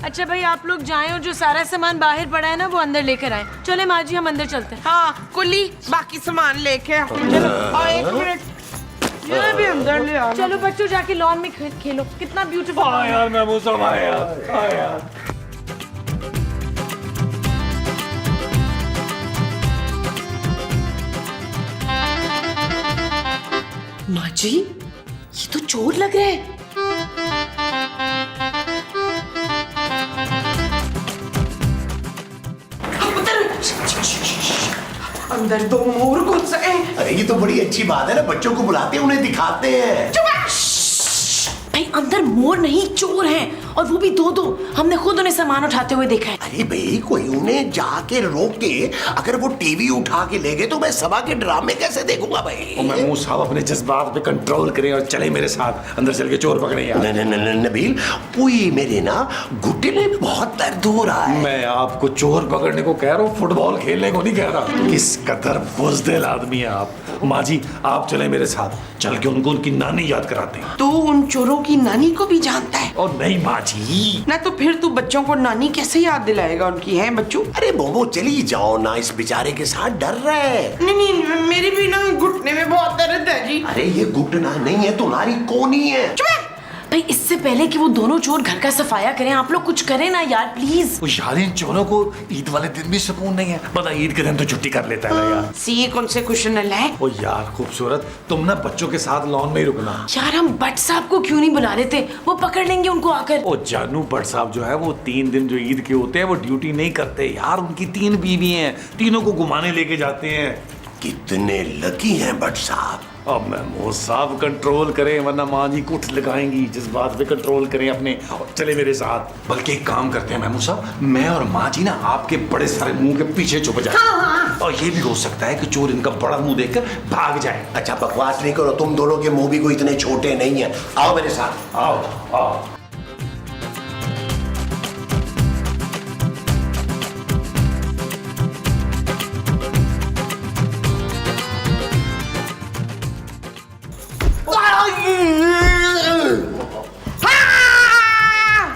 अच्छा भाई आप लोग जाएं और जो सारा सामान बाहर पड़ा है ना वो अंदर लेकर आए। चले माँ जी हम अंदर चलते हैं। हाँ कुली बाकी सामान लेके आ। चलो और एक मिनट ये भी अंदर ले आ। चलो बच्चों जाके लॉन में खेलो, कितना ब्यूटीफुल। हाँ यार महमूद साहब आए यार, हाँ यार। माँ जी ये तो चोर लग रहे हैं। अंदर दो मोर घुस गए। अरे ये तो बड़ी अच्छी बात है ना, बच्चों को बुलाते हैं उन्हें दिखाते हैं। भाई अंदर मोर नहीं चोर हैं, और वो भी दो। हमने खुद उन्हें सामान उठाते हुए देखा है। अरे भाई कोई उन्हें जाके रोक के अगर वो टीवी उठा के ले गए तो मैं सभा के ड्रामे कैसे देखूंगा भाई। महमूद साहब अपने जज्बात पे कंट्रोल करें और चले मेरे साथ अंदर चल के चोर पकड़े यार। नहीं नबील, कोई मेरे ना घुटने में बहुत दर्द हो रहा है। मैं आपको चोर पकड़ने को कह रहा हूँ, फुटबॉल खेलने को नहीं कह रहा। किस कदर बुज़दिल आदमी है आप। माँ जी आप चले मेरे साथ, चल के उनको उनकी नानी याद कराते हैं। तू उन चोरों की नानी को भी जानता है? और नहीं माँ जी। ना तो फिर तू बच्चों को नानी कैसे याद दिलाएगा उनकी, है बच्चों? अरे मोमो चली जाओ ना, इस बेचारे के साथ डर रहा है। नहीं मेरी भी ना घुटने में बहुत दर्द है जी। अरे ये घुटना नहीं है, तुम्हारी कोनी है। भाई इससे पहले कि वो दोनों चोर घर का सफाया करें आप लोग कुछ करें ना यार प्लीज। वो यार इन चोरों को ईद वाले दिन भी सुकून नहीं है। पता ईद के दिन तो छुट्टी कर लेता है ना यार। सी कौन से क्वेश्चन है? ओ यार खूबसूरत, तुम ना बच्चों के साथ लॉन में ही रुकना। यार हम भट्ट साहब को क्यों नहीं बुला लेते, वो पकड़ लेंगे उनको आकर। ओ जानू भट्ट साहब जो है वो 3 दिन जो ईद के होते हैं वो ड्यूटी नहीं करते यार। उनकी 3 बीवी हैं, तीनों को घुमाने लेके जाते हैं। कितने लकी हैं भट्ट साहब। अब महमूद साहब कंट्रोल करें वरना माँ जी कुछ लगाएंगी। जिस बात पे कंट्रोल करें अपने, चले मेरे साथ। बल्कि एक काम करते हैं महमूद साहब, मैं और माँ जी ना आपके बड़े सारे मुंह के पीछे छुप जाए। और ये भी हो सकता है कि चोर इनका बड़ा मुंह देखकर भाग जाए। अच्छा बकवास नहीं करो, तुम दोनों के मुंह भी कोई इतने छोटे नहीं है। आओ मेरे साथ, आओ आओ।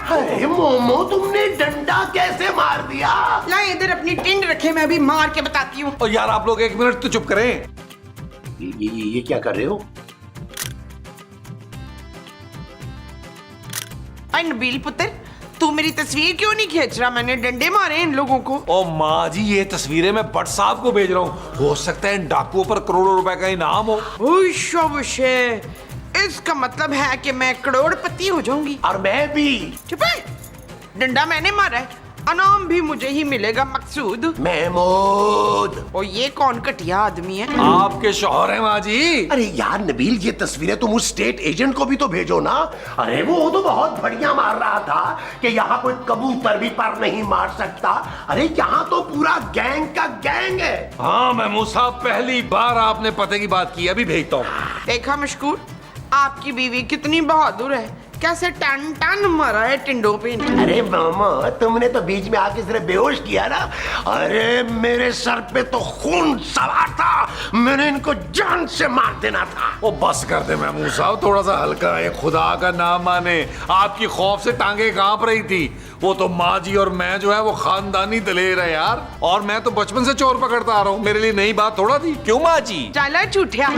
अरे मोमो तुमने डंडा कैसे मार दिया? ला इधर अपनी टिंड रखे, मैं अभी मार के बताती हूँ। और यार आप लोग 1 मिनट तो चुप करें। ये क्या कर रहे हो? अरे नबील पुत्र, तू मेरी तस्वीर क्यों नहीं खींच रहा? मैंने डंडे मारे इन लोगों को। ओ माँ जी ये तस्वीरें मैं भट्ट साहब को भेज रहा हूँ, हो सकता है इन डाकुओं पर करोड़ों रुपए का इनाम हो। इसका मतलब है कि मैं करोड़पति हो जाऊंगी। और मैं भी। चुप है, डंडा मैंने मारा है, इनाम भी मुझे ही मिलेगा मकसूद। महमूद। और ये कौन घटिया आदमी है? आपके शौहर हैं माँ जी। अरे यार नबील ये तस्वीरें तुम उस स्टेट एजेंट को भी तो भेजो ना। अरे वो तो बहुत बढ़िया मार रहा था कि यहाँ कोई कबूतर भी पर नहीं मार सकता। अरे यहाँ तो पूरा गैंग का गैंग है। हाँ महमूद साहब पहली बार आपने पते की बात की, अभी भेजता हूँ। देखा मशकूर, आपकी बीवी कितनी बहादुर है, कैसे टन टन मारा है टिंडों पे। अरे मामा तुमने तो बीच में आके सिर्फ बेहोश किया ना। अरे मेरे सर पे तो खून सवार था, मैंने इनको जान से मार देना था। वो बस कर दे महमूद साहब, थोड़ा सा हल्का है, खुदा का नाम माने। आपकी खौफ से टांगे कांप रही थी। वो तो माँ जी और मैं जो है वो खानदानी दलेर है यार। और मैं तो बचपन से चोर पकड़ता आ रहा हूँ, मेरे लिए नई बात थोड़ा थी। क्यों माँ जी? चला झूठिया,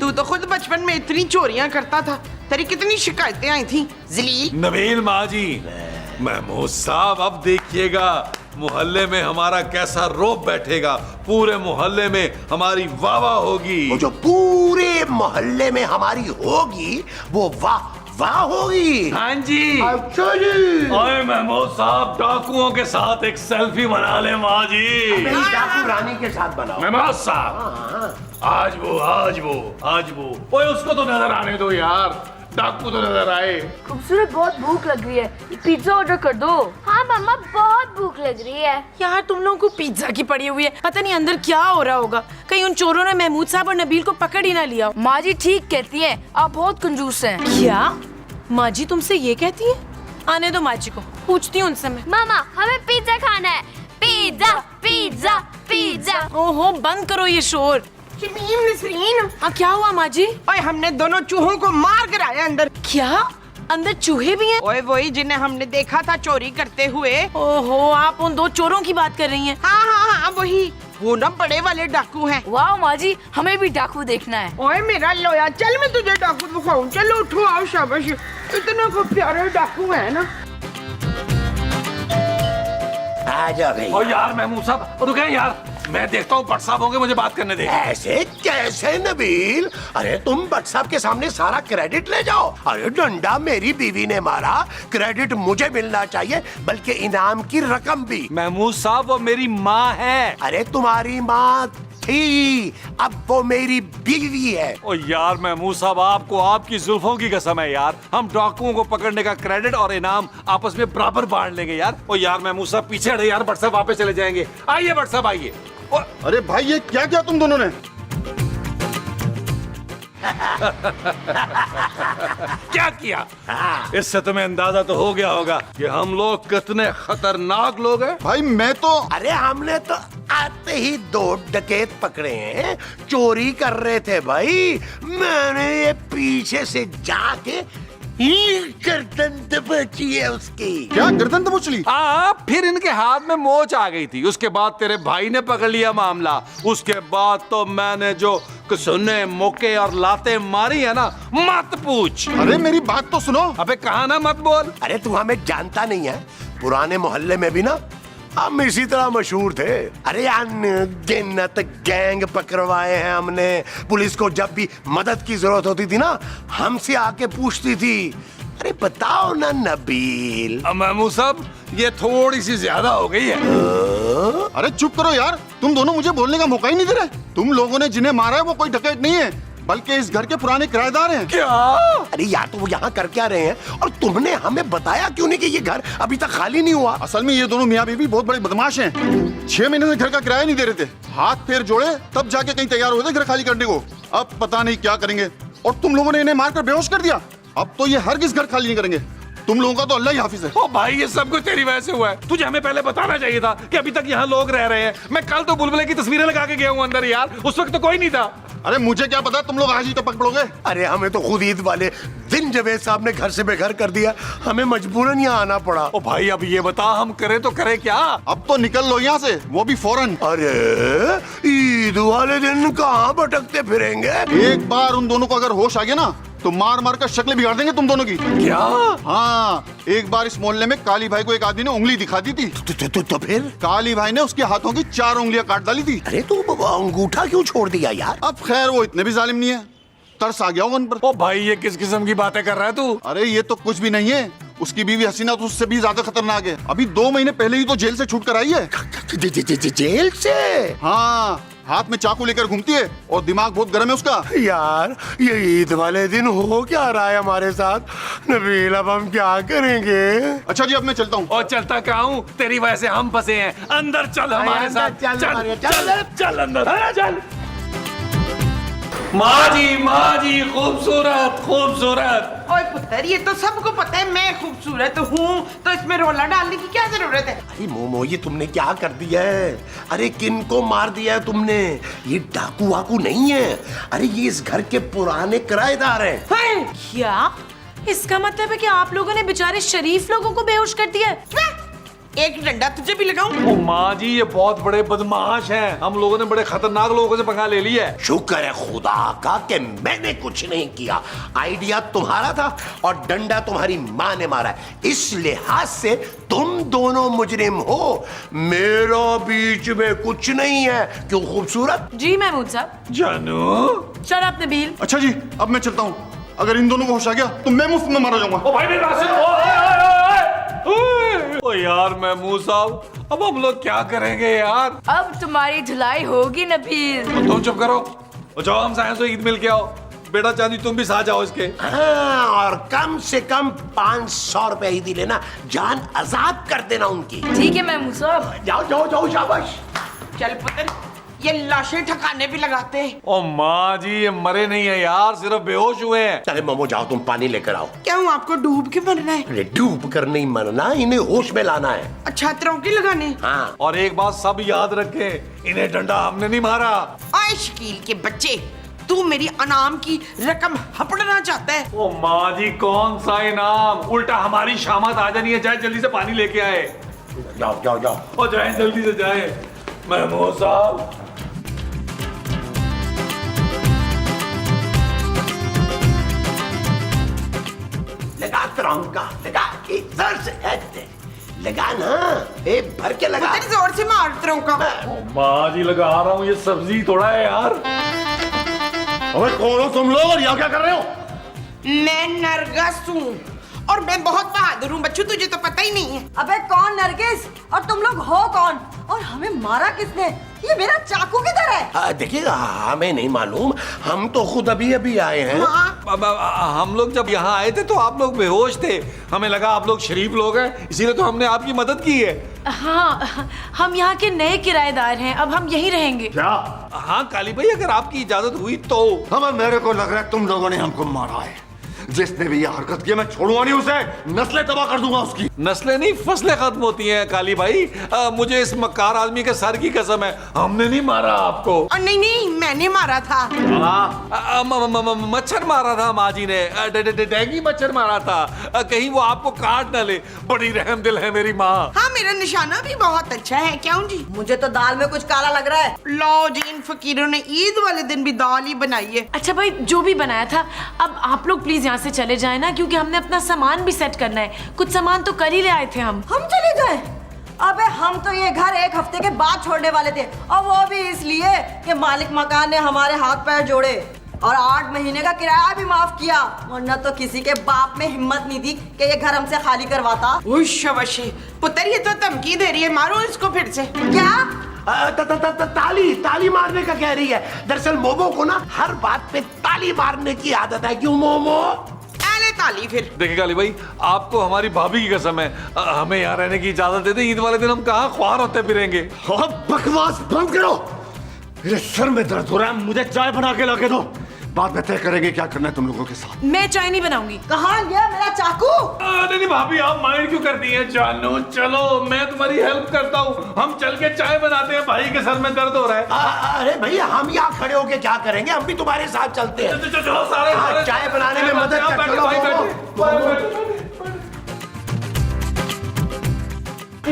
तू तो खुद बचपन में इतनी चोरियां करता था, तेरी कितनी शिकायतें आई थी जलील। नबील माँ जी, महमूद साहब अब देखिएगा मोहल्ले में हमारा कैसा रौब बैठेगा। पूरे मोहल्ले में हमारी वाह वाह होगी। वो जो पूरे मोहल्ले में हमारी होगी वो वाह वाह होगी। हाँ जी। अच्छा जी। आए महमूद साहब डाकुओं के साथ एक सेल्फी बना ले माँ जी। मेरी डाकू रानी के साथ बनाओ। महमूद साहब आज वो ओए उसको तो नजर आने दो यार, डाकू तो नजर आए। खूबसूरत बहुत भूख लग रही है, पिज्जा ऑर्डर कर दो। हाँ मम्मा बहुत भूख लग रही है। यार तुम लोगों को पिज्जा की पड़ी हुई है, पता नहीं अंदर क्या हो रहा होगा। कहीं उन चोरों ने महमूद साहब और नबील को पकड़ ही ना लिया। माँ जी ठीक कहती हैं, आप बहुत कंजूस हैं। क्या माँ जी तुमसे ये कहती है? आने दो माँ जी को, पूछती हूँ उनसे मैं। मामा हमें पिज्जा खाना है, पिज्जा पिज्जा पिज्जा। ओहो बंद करो ये शोर। शमीम नसरीन, क्या हुआ माँ जी? ओए हमने दोनों चूहों को मार गिराया अंदर। क्या अंदर चूहे भी हैं? ओए वही जिन्हें हमने देखा था चोरी करते हुए। ओहो, आप उन 2 चोरों की बात कर रही हैं? हाँ हाँ हाँ वही, वो ना बड़े वाले डाकू हैं। वाह माँ जी, हमें भी डाकू देखना है। ओए मेरा लोया, चल मैं तुझे डाकू दिखाऊं। चलो उठो, आओ, शाबाश। इतना को प्यारे डाकू है ना। आ जा भाई। और यार महमूद साहब रुके यार, मैं देखता हूँ भट्ट साहब होंगे, मुझे बात करने दे। ऐसे कैसे नबील? अरे तुम भट्ट साहब के सामने सारा क्रेडिट ले जाओ। अरे डंडा मेरी बीवी ने मारा, क्रेडिट मुझे मिलना चाहिए, बल्कि इनाम की रकम भी। महमूद साहब वो मेरी माँ है। अरे तुम्हारी माँ थी, अब वो मेरी बीवी है। ओ यार महमूद साहब, आपको आपकी जुल्फों की कसम है यार, हम डाकुओं को पकड़ने का क्रेडिट और इनाम आपस में बराबर बांट लेंगे यार। ओ यार महमूद साहब पीछे हटे यार, भट्ट साहब वापस चले जाएंगे। आइए भट्ट साहब आइए। अरे भाई ये क्या किया तुम दोनों ने? क्या किया? इससे तुम्हें अंदाजा तो हो गया होगा कि हम लोग कितने खतरनाक लोग हैं। भाई मैं तो अरे हमने तो आते ही 2 डकैत पकड़े हैं, चोरी कर रहे थे भाई। मैंने ये पीछे से जाके गर्दन दबोची है उसकी। क्या गर्दन दबोच ली? फिर इनके हाथ में मोच आ गई थी, उसके बाद तेरे भाई ने पकड़ लिया मामला। उसके बाद तो मैंने जो सुने मौके और लाते मारी है ना, मत पूछ। अरे मेरी बात तो सुनो। अबे कहा ना मत बोल। अरे तू हमें जानता नहीं है, पुराने मोहल्ले में भी ना हम इसी तरह मशहूर थे। अरे अनगिनत गैंग पकड़वाए हैं हमने। पुलिस को जब भी मदद की जरूरत होती थी ना, हमसे आके पूछती थी। अरे बताओ ना नबील। महमूद साहब ये थोड़ी सी ज्यादा हो गई है। अरे चुप करो यार, तुम दोनों मुझे बोलने का मौका ही नहीं दे रहे। तुम लोगों ने जिन्हें मारा है वो कोई डकैत नहीं है, बल्कि इस घर के पुराने किराएदार हैं। क्या? अरे यार तो वो यहाँ कर क्या रहे हैं, और तुमने हमें बताया क्यों नहीं कि ये घर अभी तक खाली नहीं हुआ? असल में ये दोनों मियाँ बीवी बहुत बड़े बदमाश हैं। 6 महीने से घर का किराया नहीं दे रहे थे, हाथ पैर जोड़े तब जाके कहीं तैयार हुए थे घर खाली करने को। अब पता नहीं क्या करेंगे, और तुम लोगों ने इन्हें मारकर बेहोश कर दिया। अब तो ये हरगिज़ घर खाली नहीं करेंगे। तुम लोगों का तो अल्लाह ही हाफिज है। ओ भाई ये सब कुछ तेरी वजह से हुआ है। तुझे हमें पहले बताना चाहिए था कि अभी तक यहाँ लोग रह रहे हैं। मैं कल तो बुलबुले की तस्वीरें लगा के गया हूँ अंदर यार, उस वक्त तो कोई नहीं था। अरे मुझे क्या पता तुम लोग आज ही टपक पड़ोगे। अरे हमें तो खुद ईद वाले दिन जावेद साहब ने घर से बेघर कर दिया, हमें मजबूरन यहाँ आना पड़ा। ओ भाई अब ये बता हम करें तो करें क्या? अब तो निकल लो यहाँ से, वो भी फौरन। अरे ईद वाले दिन कहाँ भटकते फिरेंगे? एक बार उन दोनों को अगर होश आ गया ना, तो मार मार कर शक्लें बिगाड़ देंगे तुम दोनों की। क्या? हाँ, एक बार इस मोहल्ले में काली भाई को एक आदमी ने उंगली दिखा दी थी। तो फिर काली भाई ने उसके हाथों की 4 उंगलियां काट डाली थी। अरे तू अंगूठा क्यों छोड़ दिया यार? अब खैर वो इतने भी जालिम नहीं है, तरस आ गया होगा उन पर। ओ भाई ये किस किस्म की बातें कर रहा है तू? अरे ये तो कुछ भी नहीं है, उसकी बीवी हसीना तो उससे भी ज्यादा खतरनाक है। अभी 2 महीने पहले ही तो जेल से छूट कर आई है। जेल से? हाँ, हाथ में चाकू लेकर घूमती है और दिमाग बहुत गर्म है उसका। यार ये ईद वाले दिन हो क्या रहा है हमारे साथ? नबील अब हम क्या करेंगे? अच्छा जी अब मैं चलता हूँ। और चलता कहाँ हूँ, तेरी वजह से हम फंसे हैं। अंदर चल हमारे अंदर साथ, चल, चल चल, चल चल अंदर चल। माँ जी खूबसूरत खूबसूरत। ओए पुत्र, ये तो सबको पता है मैं खूबसूरत हूँ, तो इसमें रोला डालने की क्या जरूरत है? अरे मोमो ये तुमने क्या कर दिया है? अरे किन को मार दिया है तुमने? ये डाकू वाकू नहीं है, अरे ये इस घर के पुराने किराएदार हैं। क्या? इसका मतलब है कि आप लोगों ने बेचारे शरीफ लोगों को बेहोश कर दिया है? एक डंडा तुझे भी लगाऊं? ओ माँ जी ये बहुत बड़े बदमाश हैं, हम लोगों ने बड़े खतरनाक लोगों से पंगा ले लिया है। शुक्र है खुदा का कि मैंने कुछ नहीं किया, आइडिया तुम्हारा था और डंडा तुम्हारी माँ ने मारा है। इस लिहाज से तुम दोनों मुजरिम हो, मेरा बीच में कुछ नहीं है। क्यों खूबसूरत? जी महमूद साहब। जानू शट अप नबील। अच्छा जी अब मैं चलता हूँ, अगर इन दोनों को होश आ गया तो मैं मुफ्त में मारा जाऊंगा। ओ भाई मेरी बात सुन। ओ यार महमूद साहब अब हम लोग क्या करेंगे यार? अब तुम्हारी धुलाई होगी नबील। तुम चुप करो, जाओ हम सायंस से ईद मिल के आओ। बेटा चांदी तुम भी साथ जाओ इसके। हाँ, और कम से कम 500 रुपए ही दी लेना, जान आजाद कर देना उनकी। ठीक है महमूद साहब। जाओ जाओ जाओ शाबाश। चल पुत्र, ये लाशें ठकाने भी लगाते हैं। ओ माँ जी ये मरे नहीं है यार, सिर्फ बेहोश हुए हैं। अरे मोमो जाओ तुम पानी लेकर आओ। क्या हूँ आपको डूब के मरना है? अरे डूब कर नहीं मरना, इन्हें होश में लाना है। अच्छा तरौकी लगाने? हाँ। और एक बात सब याद रखें, इन्हें डंडा हमने नहीं मारा। आए शकील के बच्चे, तू मेरी अनाम की रकम हपड़ना चाहता है? ओ माँ जी, कौन सा इनाम? उल्टा हमारी शामत आ जानी है। जाए जल्दी से पानी लेके आए। जाओ जाओ जाओ। और जाए जल्दी से जाए। महमूद साहब, लगा तरंगा, लगा एक जोर से ऐसे लगा ना, एक भर के लगा। तेरी जोर से मार तरंगा। माँ जी लगा रहा हूँ, ये सब्जी थोड़ा है यार। अबे कौन हो तुम लोग और यहाँ क्या कर रहे हो? मैं नरगिस हूँ और मैं बहुत बहादुर हूँ बच्चू, तुझे तो पता ही नहीं है। अबे कौन नरगिस? और तुम लोग हो कौन? और हमें मारा किसने? ये मेरा चाकू किधर है? देखिए हमें नहीं मालूम, हम तो खुद अभी अभी आए हैं। अब हम लोग जब यहाँ आए थे तो आप लोग बेहोश थे। हमें लगा आप लोग शरीफ लोग हैं, इसीलिए तो हमने आपकी मदद की है। हाँ, हम यहाँ के नए किराएदार हैं, अब हम यहीं रहेंगे। क्या? हाँ काली भाई, अगर आपकी इजाजत हुई तो। हमें मेरे को लग रहा है तुम लोगों ने हमको मारा है। जिसने भी ये हरकत की मैं छोड़ूंगा नहीं उसे, नस्लें तबाह कर दूंगा उसकी। नस्लें नहीं, फसलें खत्म होती हैं काली भाई। मुझे इस मक्कार आदमी के सर की कसम है, हमने नहीं मारा आपको। नहीं नहीं, मैंने मारा था। मच्छर मारा था माँ जी ने, डेंगू मच्छर मारा था। कहीं वो आपको काट न ले। बड़ी रहम दिल है मेरी माँ। हाँ, मेरा निशाना भी बहुत अच्छा है। क्यों जी? मुझे तो दाल में कुछ काला लग रहा है। लो जी, इन फकीरों ने ईद वाले दिन भी दाल ही बनाई है। अच्छा भाई, जो भी बनाया था, अब आप लोग प्लीज यहाँ से चले जाए ना, क्योंकि हमने अपना सामान भी सेट करना है। कुछ सामान तो कल ही ले आए थे हम चले जाए? अबे हम तो ये घर एक हफ्ते के बाद छोड़ने वाले थे, और वो भी इसलिए कि मालिक मकान ने हमारे हाथ पैर जोड़े और 8 महीने का किराया भी माफ किया। वरना तो किसी के बाप में हिम्मत नहीं थी कि ये घर हमसे खाली करवाता। उश पुत्र, ये तो धमकी दे रही है, मारो इसको फिर से। क्या? ताली मारने का कह रही है। दरअसल मोमो को ना हर बात पे ताली मारने की आदत है। क्यों मोमो? ताली फिर। देखिए काली भाई, आपको हमारी भाभी की कसम है, हमें यहाँ रहने की इजाजत दे दे। ईद वाले दिन हम कहाँ ख्वार होते फिरेंगे। बकवास बंद करो, मेरे सर में दर्द हो रहा है। मुझे चाय बना के लाके दो, बाद में तय करेंगे क्या करना है तुम लोगों के साथ। मैं चाय नहीं बनाऊंगी। कहाँ गया मेरा चाकू? नहीं भाभी, आप माइंड क्यों करती हैं? जानू चलो, मैं तुम्हारी हेल्प करता हूँ। हम चल के चाय बनाते हैं, भाई के सर में दर्द हो रहा है। अरे भैया, हम यहाँ खड़े होके क्या करेंगे? हम भी तुम्हारे साथ चलते हैं। चलो सारे चाय बनाने में मदद कर।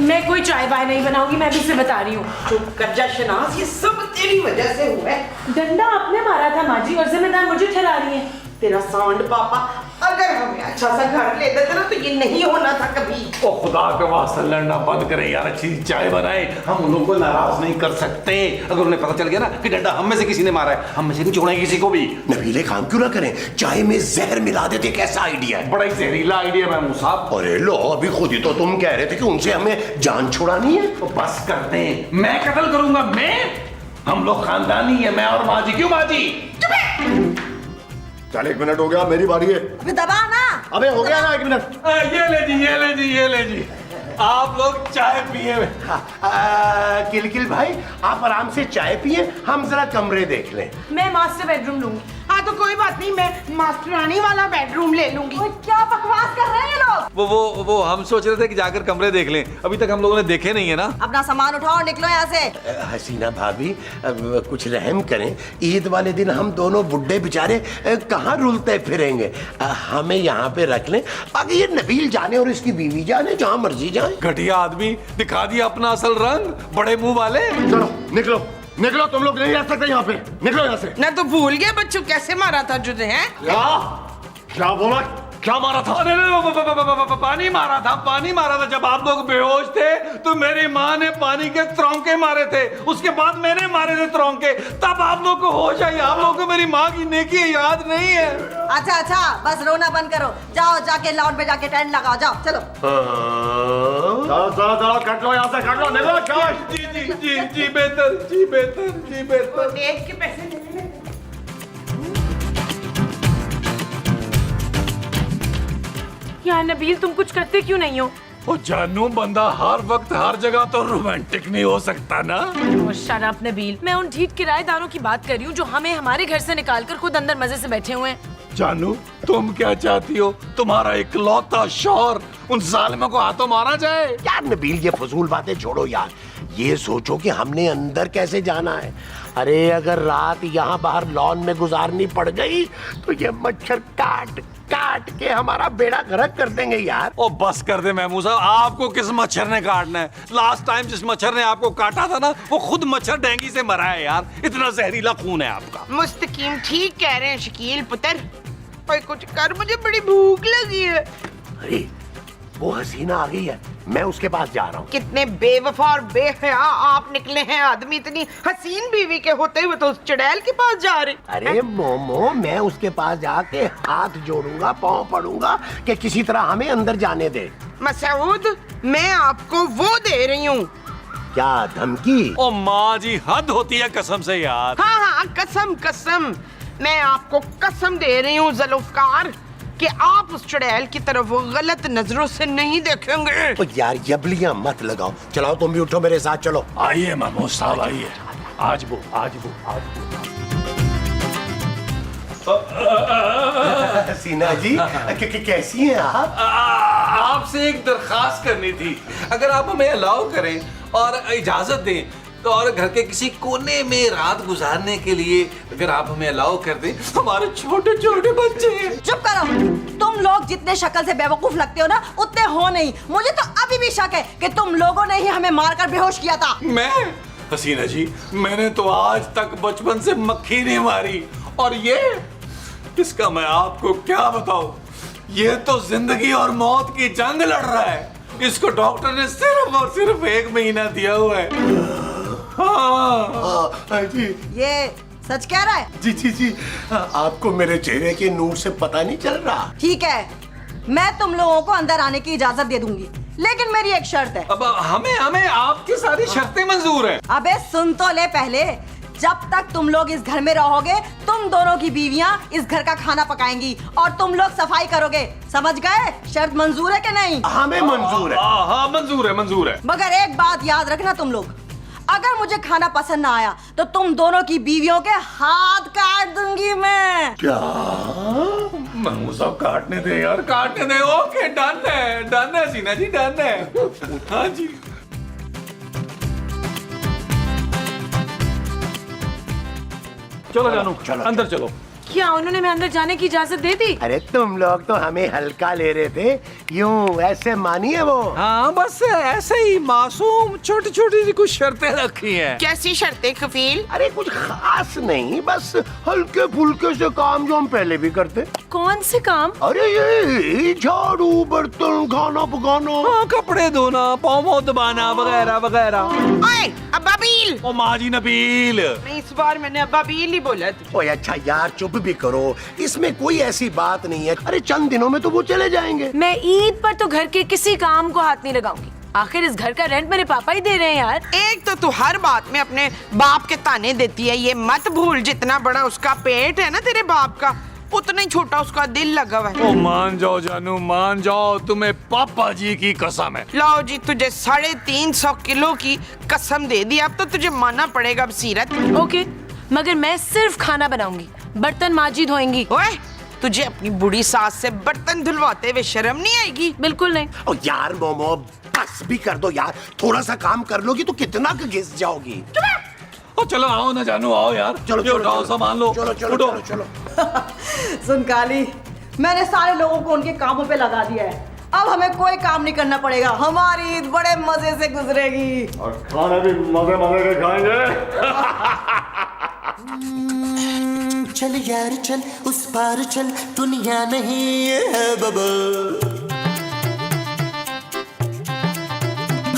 मैं कोई चाय वाय नहीं बनाऊंगी, मैं भी से बता रही हूँ। चुप कर जा शनाज, ये सब तेरी वजह से हुआ है। डंडा आपने मारा था माँ जी, और जिम्मेदार मुझे ठहरा रही है। तेरा सांड पापा, अगर हमें अच्छा सा घर ले देते ना तो ये नहीं होना था कभी। ओ खुदा के वास्ते लड़ना बंद करें यार, अच्छी चाय बनाए। हम उन लोगों को नाराज नहीं कर सकते। अगर उन्हें पता चल गया ना कि डंडा हम में से किसी ने मारा है, हम में से नहीं छोड़ेंगे किसी को भी। नबीले काम क्यों ना करें, चाय में जहर मिला देते। कैसा आइडिया है? बड़ा ही जहरीला आइडिया महमूद साहब। अरे लो, अभी खुद ही तो तुम कह रहे थे कि उनसे हमें जान छुड़ानी है। तो बस करते हैं, मैं कत्ल करूंगा। मैं? हम लोग खानदानी है, मैं और माँ जी। क्यों माँ जी? चल 1 मिनट हो गया, मेरी बारी है। अबे दबा ना। अबे हो गया ना 1 मिनट। ये ले जी, ये ले जी, ये ले जी, आप लोग चाय पिए। किलकिल भाई, आप आराम से चाय पिए, हम जरा कमरे देख लें। मैं मास्टर बेडरूम लूंगी। हाँ तो कोई बात नहीं, मैं मास्टरानी वाला बेडरूम ले लूंगी। ओए, क्या बकवास कर रहे हैं ये लोग? वो हम सोच रहे थे कि जाकर कमरे देख लें। अभी तक हम लोगों ने देखे नहीं है ना। अपना सामान उठाओ और निकलो यहाँ से। हसीना भाभी, अब कुछ रहम करें। ईद वाले दिन हम दोनों बुड्ढे बेचारे कहाँ रुलते फिरेंगे। हमें यहाँ पे रख लें, बाकी ये नबील जाने और इसकी बीवी जाने, जहाँ मर्जी जाए। घटिया आदमी, दिखा दिया अपना असल रंग, बड़े मुंह वाले। चलो निकलो, निकलो, तुम लोग नहीं रह सकते यहाँ पे। निकलो यहाँ से। ना तो भूल गया बच्चों कैसे मारा था तुझे? हैं? क्या बोला? क्या मारा था? अरे पानी मारा था, पानी मारा था। जब आप लोग बेहोश थे तो मेरी माँ ने पानी के तरौंके मारे थे, उसके बाद मैंने मारे थे तरौंके, तब आप लोग को होश आई। आप लोग को मेरी माँ की नेकी याद नहीं है। अच्छा, बस रोना बंद करो। जाओ जाके लाउड पे जाके टेंट लगाओ, जाओ चलो। चलो कट लो यहाँ से, कट लो, निकलो। क्या? जी बेहतर। देख के पैसे ले ले। यार नबील, तुम कुछ करते क्यों नहीं हो? ओ जानू, बंदा हर वक्त हर जगह तो रोमांटिक नहीं हो सकता ना। शट अप नबील, मैं उन ढीठ किराएदारों की बात कर रही हूँ जो हमें हमारे घर से निकालकर खुद अंदर मजे से बैठे हुए हैं। जानू, तुम क्या चाहती हो? तुम्हारा इकलौता शौहर उन जालिमों को हाथों मारा जाए? यार नबील, ये फजूल बातें छोड़ो यार। ये सोचो कि हमने अंदर कैसे जाना है। अरे अगर रात यहाँ बाहर लॉन में गुजारनी पड़ गई तो ये मच्छर काट काट के हमारा बेड़ा गर्क कर देंगे यार। ओ बस कर दे महमूद साहब, आपको किस मच्छर ने काटना है? लास्ट टाइम जिस मच्छर ने आपको काटा था ना, वो खुद मच्छर डेंगू से मरा है यार। इतना जहरीला खून है आपका। मुस्तकीम ठीक कह रहे हैं शकील पुत्र। पर कुछ कर, मुझे बड़ी भूख लगी है। अरे वो हसीना आ गई है, मैं उसके पास जा रहा हूँ। कितने बेवफा और बेहया आप निकले हैं आदमी। इतनी हसीन बीवी के होते हुए तो उस चुड़ैल के पास जा रहे। अरे मोमो, मैं उसके पास जाके हाथ जोड़ूंगा, पाँव पड़ूंगा कि किसी तरह हमें अंदर जाने दे। मसूद, मैं आपको वो दे रही हूँ। क्या धमकी? ओ माँ जी, हद होती है कसम से यार। हाँ हाँ, कसम कसम, मैं आपको कसम दे रही हूँ ज़ुल्फ़कार कि आप उस चुड़ैल की तरफ वो गलत नजरों से नहीं देखेंगे। तो यार यबलियां मत लगाओ। चलाओ, तुम भी उठो, मेरे साथ चलो। आइए महमूद साहब, आइए। आज वो हसीना जी, कैसी हैं आप? आपसे एक दरखास्त करनी थी। अगर आप हमें अलाउ करें और इजाजत दें तो, और घर के किसी कोने में रात गुजारने के लिए अगर आप हमें अलाउ कर दें। हमारे छोटे छोटे बच्चे हैं। चुप करो। तुम लोग जितने शक्ल से बेवकूफ लगते हो ना, उतने हो नहीं। मुझे तो अभी भी शक है कि तुम लोगों ने ही हमें मारकर बेहोश किया था। मैं? हसीना जी, मैंने तो आज तक बचपन से मक्खी नहीं मारी। और ये, इसका मैं आपको क्या बताऊं, ये तो जिंदगी और मौत की जंग लड़ रहा है। इसको डॉक्टर ने सिर्फ और सिर्फ 1 महीना दिया हुआ है। हाँ जी ये सच कह रहा है? जी, आपको मेरे चेहरे के नूर से पता नहीं चल रहा? ठीक है, मैं तुम लोगों को अंदर आने की इजाजत दे दूंगी, लेकिन मेरी एक शर्त है। अब हमें आपकी सारी शर्तें मंजूर हैं। अबे सुन तो ले पहले। जब तक तुम लोग इस घर में रहोगे, तुम दोनों की बीवियां इस घर का खाना पकाएंगी और तुम लोग सफाई करोगे। समझ गए? शर्त मंजूर है कि नहीं? हमें मंजूर है। हाँ, मंजूर है। मगर एक बात याद रखना तुम लोग, अगर मुझे खाना पसंद ना आया तो तुम दोनों की बीवियों के हाथ काट दूंगी मैं। क्या? महमूद साहब, काटने दे यार, काटने दे। ओके, डन है हसीना जी, डन है। हाँ जी। चलो जानू, अंदर चलो। क्या उन्होंने मैं अंदर जाने की इजाजत दे दी? अरे तुम लोग तो हमें हल्का ले रहे थे, यूं ऐसे मानिए वो। हाँ, बस ऐसे ही मासूम छोटी छोटी सी कुछ शर्तें रखी हैं। कैसी शर्तें कफील? अरे कुछ खास नहीं, बस हल्के फुल्के से काम जो हम पहले भी करते। कौन से काम? अरे ये झाड़ू, बर्तन, खाना पकाना। हाँ, कपड़े धोना, पाँव दबाना वगैरह वगैरह। ओए अब्बाबील! ओ माँ जी नबील। नहीं, इस बार मैंने अब्बाबील ही बोला था। ओए अच्छा यार, चुप भी करो, इसमें कोई ऐसी बात नहीं है। अरे चंद दिनों में तो वो चले जाएंगे। मैं ईद पर तो घर के किसी काम को हाथ नहीं लगाऊंगी। आखिर इस घर का रेंट मेरे पापा ही दे रहे हैं यार। एक तो तू हर बात में अपने बाप के ताने देती है। ये मत भूल, जितना बड़ा उसका पेट है ना तेरे बाप का, उतना ही छोटा उसका दिल लगा हुआ है। ओ मान जाओ जानू, मान जाओ, तुम्हें पापा जी की कसम है। लो जी, तुझे 350 किलो की कसम दे दी। अब तो तुझे मानना पड़ेगा अब सीरत। ओके, मगर मैं सिर्फ खाना बनाऊंगी, बर्तन माजी धोएंगी। ओए, तुझे अपनी बूढ़ी सास से बर्तन धुलवाते हुए शर्म नहीं आएगी? बिल्कुल नहीं। ओ यार मोमो, बस भी कर दो यार। थोड़ा सा काम कर लोगी तो कितना घिस जाओगी। ओ चलो आओ ना जानू, आओ यार। चलो, ये उठाओ, सामान लो। चलो चलो उठो। चलो चलो। सुन काली, मैंने सारे लोगों को उनके कामों पे लगा दिया है। अब हमें कोई काम नहीं करना पड़ेगा। हमारी ईद बड़े मजे से गुजरेगी और खाना भी मजे मजे के खाएंगे। चल यार चल, उस पार चल, दुनिया नहीं है बबल।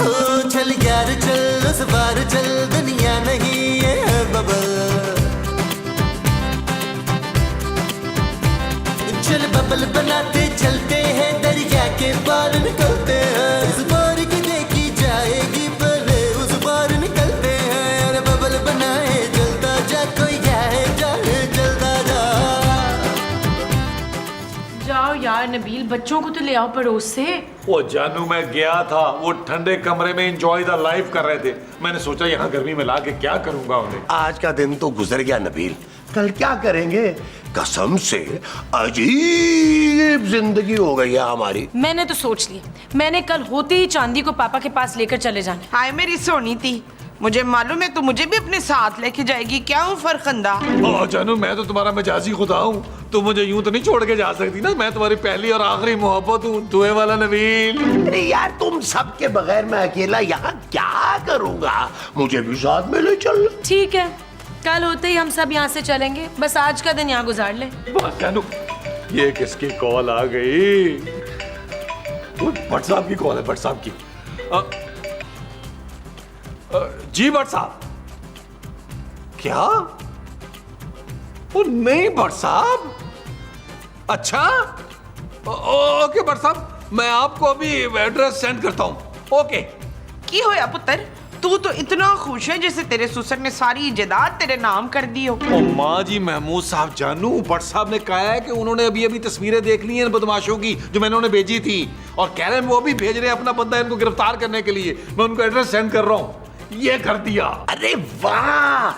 ओ चल यार चल, उस पार चल, दुनिया नहीं है बबल। चल बबल बनाते चलते हैं, दरिया के पार निकलते हैं। इस बार की देखी जाएगी, पहले उस पार निकलते हैं। अरे बबल बनाए जलता जा, कोई जाए जाए जलता जा। जाओ यार नबील, बच्चों को तो ले आओ पड़ोस से। वो जानू, मैं गया था, वो ठंडे कमरे में एंजॉय द लाइफ कर रहे थे। मैंने सोचा यहाँ गर्मी में ला के क्या करूंगा उन्हें। आज का दिन तो गुजर गया नबील, कल क्या करेंगे? कसम से अजीब जिंदगी हो गई है हमारी। मैंने तो सोच लिया, मैंने कल होते ही चांदी को पापा के पास लेकर चले जाना। हाय मेरी सोनी थी, मुझे मालूम है तू मुझे भी अपने साथ लेके जाएगी। क्या हूँ फरखंदा? ओ जानू, मैं तो तुम्हारा मिजाजी खुदा हूँ, तू मुझे यूं तो नहीं छोड़ के जा सकती ना। मैं तुम्हारी पहली और आखिरी मोहब्बत हूँ, दुए वाला नबील। अरे यार, तुम सबके बगैर मैं अकेला यहाँ क्या करूँगा? मुझे भी साथ में ले चल। ठीक है, कल होते ही हम सब यहाँ से चलेंगे, बस आज का दिन यहाँ गुजार ले। बस जानू, ये किसकी कॉल आ गई? भट्ट साहब की कॉल है, भट्ट साहब की। जी भट्ट साहब। क्या? ओ नहीं भट्ट साहब। अच्छा ओके भट्ट साहब, मैं आपको अभी एड्रेस सेंड करता हूँ। ओके। की होया पुत्र, तू तो इतना खुश है जैसे तेरे ससुर ने सारी जायदाद तेरे नाम कर दी हो। ओ माँ जी, महमूद साहब जानू, भट्ट साहब ने कहा है कि उन्होंने अभी अभी तस्वीरें देख ली हैं इन बदमाशों की जो मैंने उन्हें भेजी थी, और कह रहे हैं वो भी भेज रहे हैं अपना बंदा इनको गिरफ्तार करने के लिए। मैं उनको एड्रेस सेंड कर रहा हूँ। ये कर दिया। अरे वाह,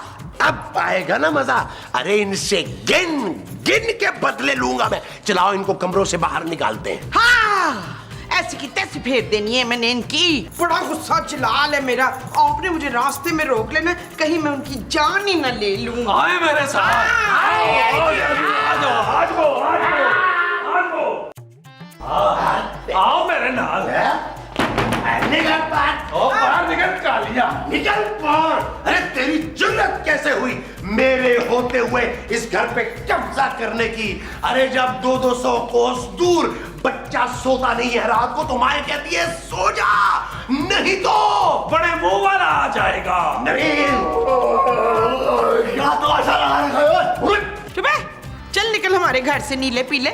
अब आएगा ना मजा। अरे इनसे गिन गिन के बदले लूंगा मैं। चलाओ, इनको कमरों से बाहर निकालते हैं। हाँ, ऐसी की तैसी फेर देनी है मैंने इनकी। बड़ा गुस्सा जलाल है मेरा, आपने मुझे रास्ते में रोक लेना, कहीं मैं उनकी जान ही न ले लूं। आए मेरे साथ। आओ मेरे नाल। निकल बाहर निकल कालिया, निकल बाहर। अरे तेरी जुर्रत कैसे हुई मेरे होते हुए इस घर पे कब्जा करने की? अरे जब 200 कोस दूर बच्चा सोता नहीं है रात को तो माए कहती है सो जा, नहीं तो बड़े मुंह वाला आ जाएगा। नहीं तो ऐसा रहा। चुप है, चल निकल हमारे घर से नीले पीले।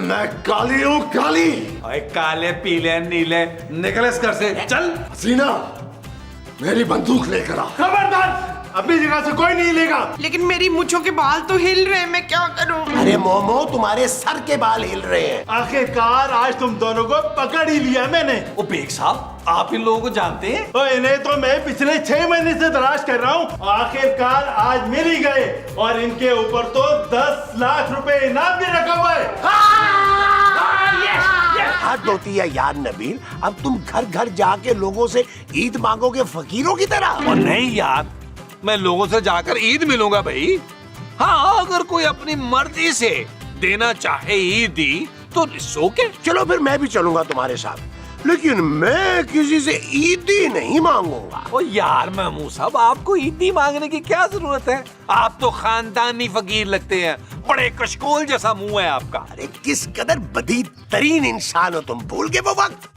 मैं काली हूँ, काली। अरे काले पीले नीले, निकल इस घर से, चल। हसीना, मेरी बंदूक लेकर आ। खबरदार, अपनी जगह से कोई नहीं लेगा। लेकिन मेरी मूंछों के बाल तो हिल रहे हैं, मैं क्या करूं? अरे मोमो, तुम्हारे सर के बाल हिल रहे हैं। आखिरकार आज तुम दोनों को पकड़ ही लिया मैंने। ओ बेग साहब, आप इन लोगों को जानते हैं? तो इन्हें तो मैं पिछले 6 महीने से तलाश कर रहा हूँ। आखिरकार आज मिल ही गए, और इनके ऊपर तो 10 लाख रुपए इनाम भी रखा हुआ है। हद होती है यार नबील, अब तुम घर घर जाके लोगों से ईद मांगोगे फकीरों की तरह। और नहीं यार, मैं लोगों से जाकर ईद मिलूंगा भाई। हाँ, अगर कोई अपनी मर्जी से देना चाहे ईदी तो सो के। चलो फिर मैं भी चलूंगा तुम्हारे साथ, लेकिन मैं किसी से ईदी नहीं मांगूंगा। ओ यार महमूद साहब, आपको ईदी मांगने की क्या जरूरत है? आप तो खानदानी फकीर लगते हैं, बड़े कशकोल जैसा मुंह है आपका। अरे किस कदर बदी तरीन इंसान हो तुम, भूल गए वो वक्त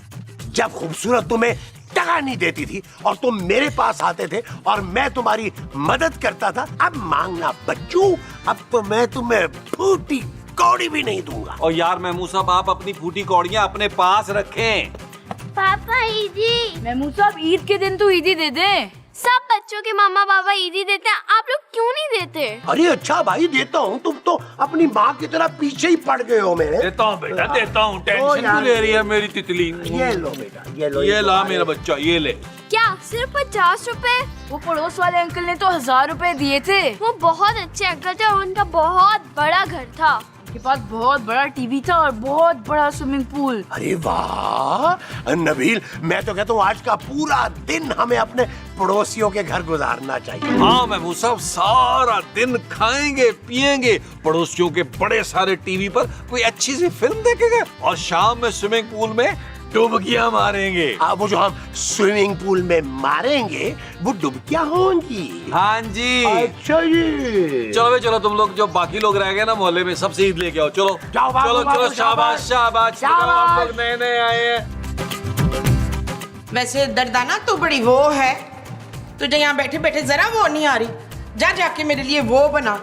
जब खूबसूरत तुम्हें टका नहीं देती थी और तुम मेरे पास आते थे और मैं तुम्हारी मदद करता था। अब मांगना बच्चू, अब तो मैं तुम्हें फूटी कौड़ी भी नहीं दूंगा। और यार महमूद साहब, आप अपनी फूटी कौड़ियां अपने पास रखें। पापा ईदी। महमूद साहब, ईद के दिन तो ईदी दे दे। सब बच्चों के मामा पापा ईदी देते हैं, आप लोग क्यों नहीं देते? अरे अच्छा भाई, देता हूँ। तुम तो अपनी माँ की तरह पीछे ही पड़ गए हो मेरे। देता हूँ बेटा, देता हूँ। टेंशन क्यों ले रही है मेरी तितली? ये लो बेटा, ये लो। ये ला मेरा बच्चा, ये ले। क्या सिर्फ 50 रुपए? वो पड़ोस वाले अंकल ने तो 1000 रुपए दिए थे। वो बहुत अच्छे अंकल थे और उनका बहुत बड़ा घर था। उनके पास बहुत बड़ा टीवी था और बहुत बड़ा स्विमिंग पूल। अरे वाह नबील, मैं तो कहता हूँ आज का पूरा दिन हमें अपने पड़ोसियों के घर गुजारना चाहिए। हाँ महमूद साहब, सारा दिन खाएंगे पिएंगे, पड़ोसियों के बड़े सारे टीवी पर कोई अच्छी सी फिल्म देखेंगे और शाम में स्विमिंग पूल में डुबकियां मारेंगे। वो जो हम स्विमिंग पूल में मारेंगे वो डुबकियां होंगी। हाँ जी। अच्छा जी। चलो भाई चलो, तुम लोग जो बाकी लोग रह गए ना मोहल्ले में, सबसे ईद लेके आओ। चलो जाओ बाबू, चलो बाबू, चलो, शाबाश शाबाश। शाबाश। हम लोग नए नए आए हैं। वैसे दर्दाना तू बड़ी वो है, तुझे यहाँ बैठे बैठे जरा वो नहीं आ रही? जा जाके मेरे लिए वो बना।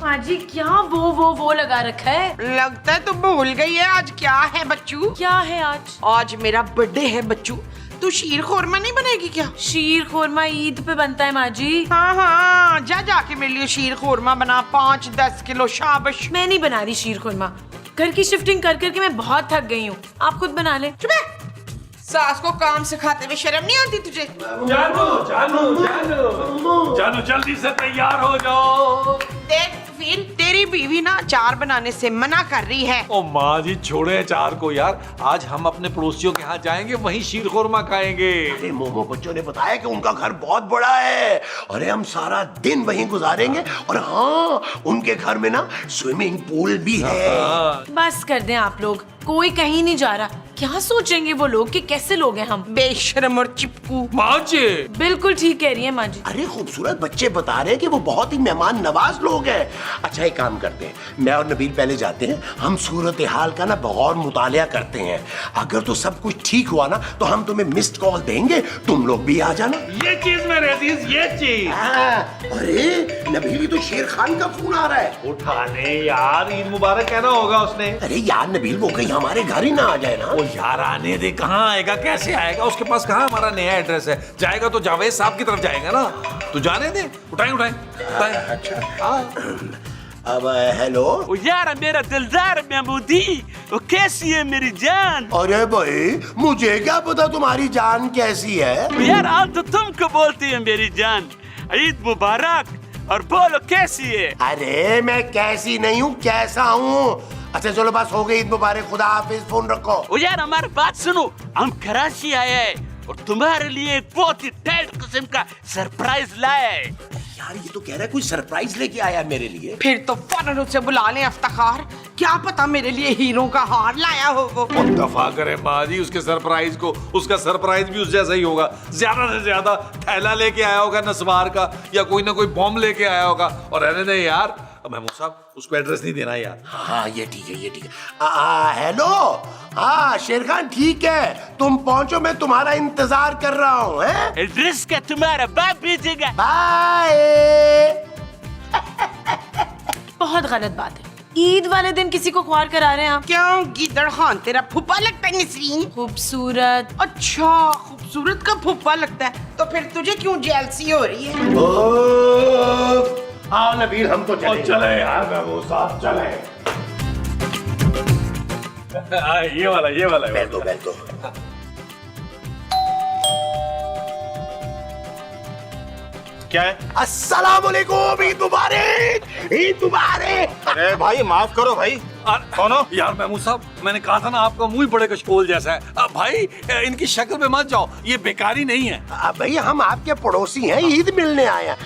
माँ जी, क्या वो लगा रखा है? लगता है तू भूल गई है आज क्या है बच्चू। क्या है आज? आज मेरा बर्थडे है बच्चू, तू शीर खोरमा नहीं बनेगी क्या? शीर खोरमा ईद पे बनता है माँ जी। हाँ हाँ, जा जाके मेरे लिए शीर खोरमा बना, 5-10 किलो। शाबाश। मैं नहीं बना रही शीर खोरमा, घर की शिफ्टिंग कर करके मैं बहुत थक गई हूँ, आप खुद बना ले। चुप है, सास को काम सिखाते हुए शर्म नहीं आती तुझे? जानू जानू जानू जानू जल्दी से तैयार हो जाओ। देख फिर तेरी बीवी ना अचार बनाने से मना कर रही है। ओ माँ जी छोड़े अचार को यार, आज हम अपने पड़ोसियों के यहाँ जाएंगे, वहीं शीर खुरमा खाएंगे। अरे मोमो बच्चों ने बताया कि उनका घर बहुत बड़ा है। अरे हम सारा दिन वहीं गुजारेंगे और हाँ उनके घर में ना स्विमिंग पूल भी है। बस कर दें आप लोग, कोई कहीं नहीं जा रहा। क्या सोचेंगे वो लोग कि कैसे लोग हैं हम। बेशर्म और चिपकू। माँ जी बिल्कुल ठीक कह रही है माँ जी। अरे खूबसूरत बच्चे बता रहे हैं कि वो बहुत ही मेहमान नवाज लोग हैं। अच्छा एक काम करते हैं, मैं और नबील पहले जाते हैं, हम सूरत हाल का ना बगौर मुतालिया करते हैं। अगर तो सब कुछ ठीक हुआ ना तो हम तुम्हें मिस्ड कॉल देंगे, तुम लोग भी आ जाना। ये चीज मेरे अजीज, ये चीज। अरे नबील तो शेर खान का फोन आ रहा है। उठाने यार, ईद मुबारक कहना होगा उसने। अरे यार नबील वो कहीं हमारे घर ही ना आ जाए ना। ओ यार आने दे, कहाँ आएगा, कैसे आएगा, उसके पास कहाँ हमारा नया एड्रेस है। जाएगा तो जावेद साहब की तरफ जाएगा ना, तो जाने दे। उठाएं उठाएं उठाएं। अच्छा अब हेलो। ओ यार मेरा दिलदार महमूदी, वो कैसी है मेरी जान? अरे भाई मुझे क्या पता तुम्हारी जान कैसी है। ओ यार आज तो तुमको बोलती है मेरी जान। ईद मुबारक, और बोलो कैसी है? अरे मैं कैसी नहीं हूँ, कैसा हूँ। अच्छा चलो बस हो गई, ईद मुबारक, खुदा हाफिज, फोन रखो। ओ यार हमारी बात सुनो, हम कराची आए हैं और तुम्हारे लिए एक बहुत ही टाइट किस्म का सरप्राइज लाए हैं। यार ये तो कह रहा है कोई सरप्राइज लेके आया मेरे लिए। फिर तो फौरन उसे बुला लें इफ्तिखार, क्या पता मेरे लिए हीरो का हार लाया हो वो। दफा करे माँ जी उसके सरप्राइज को, उसका सरप्राइज भी उस जैसा ही होगा। ज्यादा से ज्यादा थैला लेके आया होगा नस्वार का, या कोई ना कोई बॉम्ब लेके आया होगा। और रहने दे यार महमूद साहब, उसको एड्रेस नहीं देना यार। हाँ ये ठीक है, ये ठीक है। हेलो, हाँ शेर खान ठीक है, तुम पहुंचो, मैं तुम्हारा इंतजार कर रहा हूँ। एड्रेस का तुम्हारा बाप भेजेगा। बाय। बहुत गलत बात है, ईद वाले दिन किसी को ख्वार करा रहे हैं आप। क्यों गीदड़ खान तेरा फूफा लगता है नसरीन? खूबसूरत। अच्छा खूबसूरत का फूफा लगता है, तो फिर तुझे क्यों जेलसी हो रही है? आओ नबील हम तो चले। चले यार महमूद साहब चले। ये वाला बैठ दो बैठ दो। क्या है? अस्सलाम वालेकुम, ईद मुबारक, ईद मुबारक। अरे भाई माफ करो भाई। कौन हो? यार महमूद साहब, मैंने कहा था ना आपका मुंह ही बड़े कशकोल जैसा है। अब भाई इनकी शक्ल पे मत जाओ, ये बेकारी नहीं है। भाई हम आपके पड़ोसी हैं, ईद मिलने आए हैं।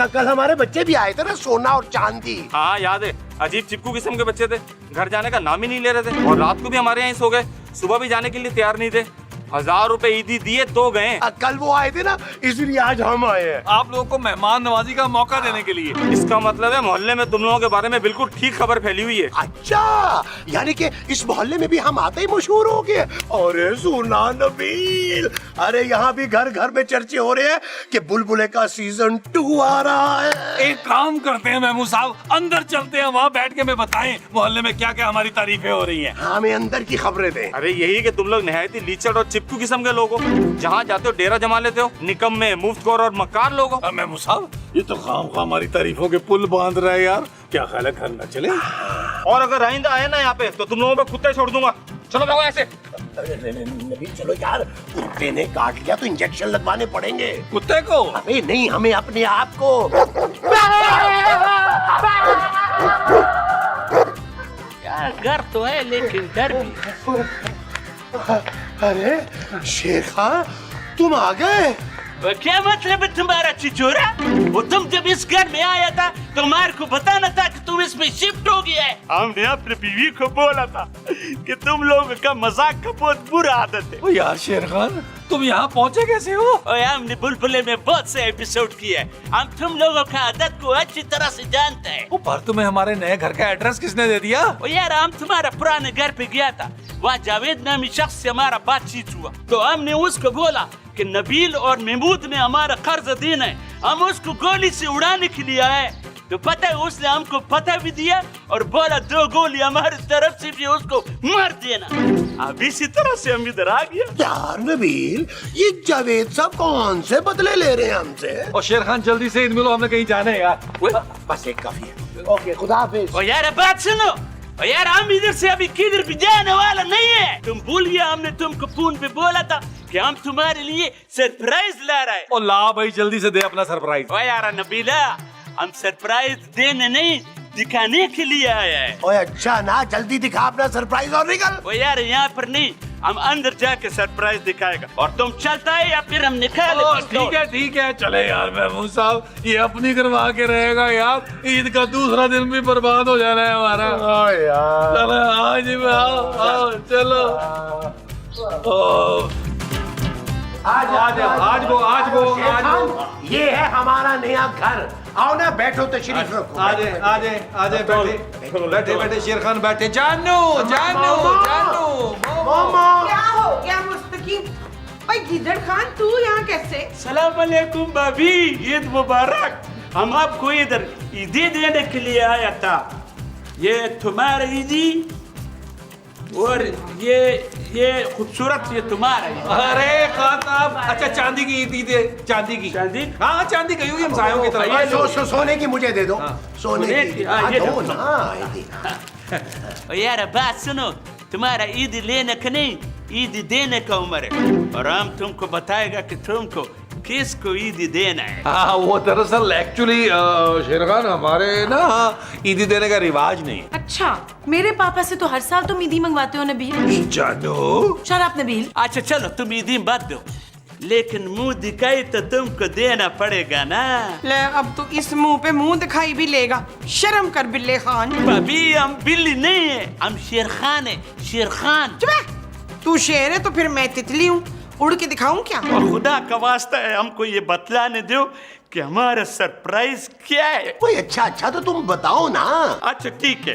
कल हमारे बच्चे भी आए थे ना, सोना और चांदी। हाँ याद है, अजीब चिपकू किस्म के बच्चे थे, घर जाने का नाम ही नहीं ले रहे थे, और रात को भी हमारे यहाँ सो गए, सुबह भी जाने के लिए तैयार नहीं थे। 1000 रुपए ईदी दिए तो गए। कल वो आए थे ना, इसलिए आज हम आए हैं। आप लोगों को मेहमान नवाजी का मौका देने के लिए। इसका मतलब है मोहल्ले में तुम लोगों के बारे में बिल्कुल ठीक खबर फैली हुई है। अच्छा यानी कि इस मोहल्ले में भी हम आते ही मशहूर हो गए। अरे सुना नबील, अरे यहाँ भी घर घर में चर्चे हो रहे हैं कि बुलबुले का सीजन 2 आ रहा है। एक काम करते हैं महमूद साहब, अंदर चलते हैं, वहाँ बैठ के मैं बताएं मोहल्ले में क्या क्या हमारी तारीफें हो रही हैं। हमें अंदर की खबरें दें। अरे यही कि तुम लोग निहायत ही लीचड़ और चिपकू किस्म के लोग हो, जहाँ जाते हो डेरा जमा लेते हो, निकम्मे, मुफ्तखोर और मक्कार लोग हो। महमूद साहब ये तो खामखा हमारी तारीफों के पुल बांध रहा है यार, क्या ख्याल है घर न चले? और अगर आइंदा आए ना यहाँ पे तो तुम लोगों पे कुत्ते छोड़ दूंगा। चलो भागो ऐसे। नबील चलो यार, कुत्ते ने काट लिया तो इंजेक्शन लगवाने पड़ेंगे। कुत्ते को? अबे नहीं, हमें अपने आप को। यार घर तो है लेकिन डर भी। अरे शेर खान तुम आ गए? क्या मतलब है तुम्हारा चिचोरा? वो तुम जब इस घर में आया था तो हमारे को बताना था कि तुम इसमें शिफ्ट हो गया है। हमने अपनी बीवी को बोला था कि तुम लोगों का मजाक का बहुत बुरा आदत है। ओ यार शेर खान, तुम यहाँ पहुँचे कैसे हो? और हमने बुलबुले में बहुत से एपिसोड किए हैं, हम तुम लोगों का आदत को अच्छी तरह से जानते हैं। पर तुम्हें हमारे नए घर का एड्रेस किसने दे दिया? और यार हम तुम्हारा पुराने घर पे गया था, वहाँ जावेद नामी शख्स से हमारा बातचीत हुआ, तो हमने उसको बोला कि नबील और महमूद ने हमारा कर्ज देना है, हम उसको गोली से उड़ाने के लिए आए। तो पता है उसने हमको पता भी दिया और बोला 2 गोली हमारी तरफ से भी उसको मार देना। अब इसी तरह से हम इधर आ गया। यार नबील, ये जावेद साहब कौन से बदले ले रहे हैं हमसे? और शेर खान जल्दी से ईद मिलो, हमें कहीं जाना है यार। बस एक काफी है। ओके खुदा हाफिज। और यार बात सुनो, और यार हम इधर से अभी किधर भी जाने वाला नहीं है। तुम भूल गया हमने तुमको फोन पे बोला था कि हम तुम्हारे लिए सरप्राइज ला रहे हैं। और ला भाई जल्दी से दे अपना सरप्राइज। ओ यार नबीला, हम सरप्राइज देने नहीं दिखाने के लिए आया है। ओए अच्छा ना, जल्दी दिखा अपना सरप्राइज और निकल। ओ यार यहाँ पर नहीं, हम अंदर जाके सरप्राइज दिखाएगा और तुम चलता है या फिर हम निकाले। ठीक है चले यार महमूद साहब, ये अपनी करवा के रहेगा यार, ईद का दूसरा दिन भी बर्बाद हो जाना है हमारा। यार चलो आज आओ चलो। ये है हमारा नया घर। आओ ना, बैठो, तशरीफ रखो। आजे बैठे शेर खान बैठे। जानू क्या हो गया मुस्तकीम भाई? गिदड़ खान तू यहाँ कैसे? सलाम अलैकुम भाभी, ईद मुबारक। हम आपको इधर ईदी देने के लिए आया था। ये तुम्हारा ईदी और ये खूबसूरत ये तुम्हारा ईदी। अरे खान साहब, अच्छा चांदी की ईदी दे। चांदी हाँ चांदी की होगी हमसायों की तरह। सोने की मुझे दे दो। सोने की ये दो दो। ना। यार बात सुनो, तुम्हारा ईद लेने का नहीं, ईद देने का उम्र है और हम तुमको बताएगा कि तुमको किसको ईद देना है। हाँ वो दरअसल एक्चुअली शेर खान हमारे ना ईदी देने का रिवाज नहीं है। अच्छा, मेरे पापा से तो हर साल तुम ईदी मंगवाते हो नबील। जानू शट अप नबील। अच्छा चलो तुम ईदी मत दो, लेकिन मुंह दिखाई तो तुमको देना पड़ेगा ना। ले अब तो इस मुंह पे मुंह दिखाई भी लेगा। शर्म कर बिल्ले खान। भाभी हम बिल्ली नहीं है, हम शेर खान है, शेर खान। तू शेर है तो फिर मैं तितली हूँ, उड़ के दिखाऊं क्या? और खुदा का वास्ता है हमको ये बतलाने दो कि हमारा सरप्राइज क्या है। कोई अच्छा तो तुम बताओ ना। अच्छा ठीक है,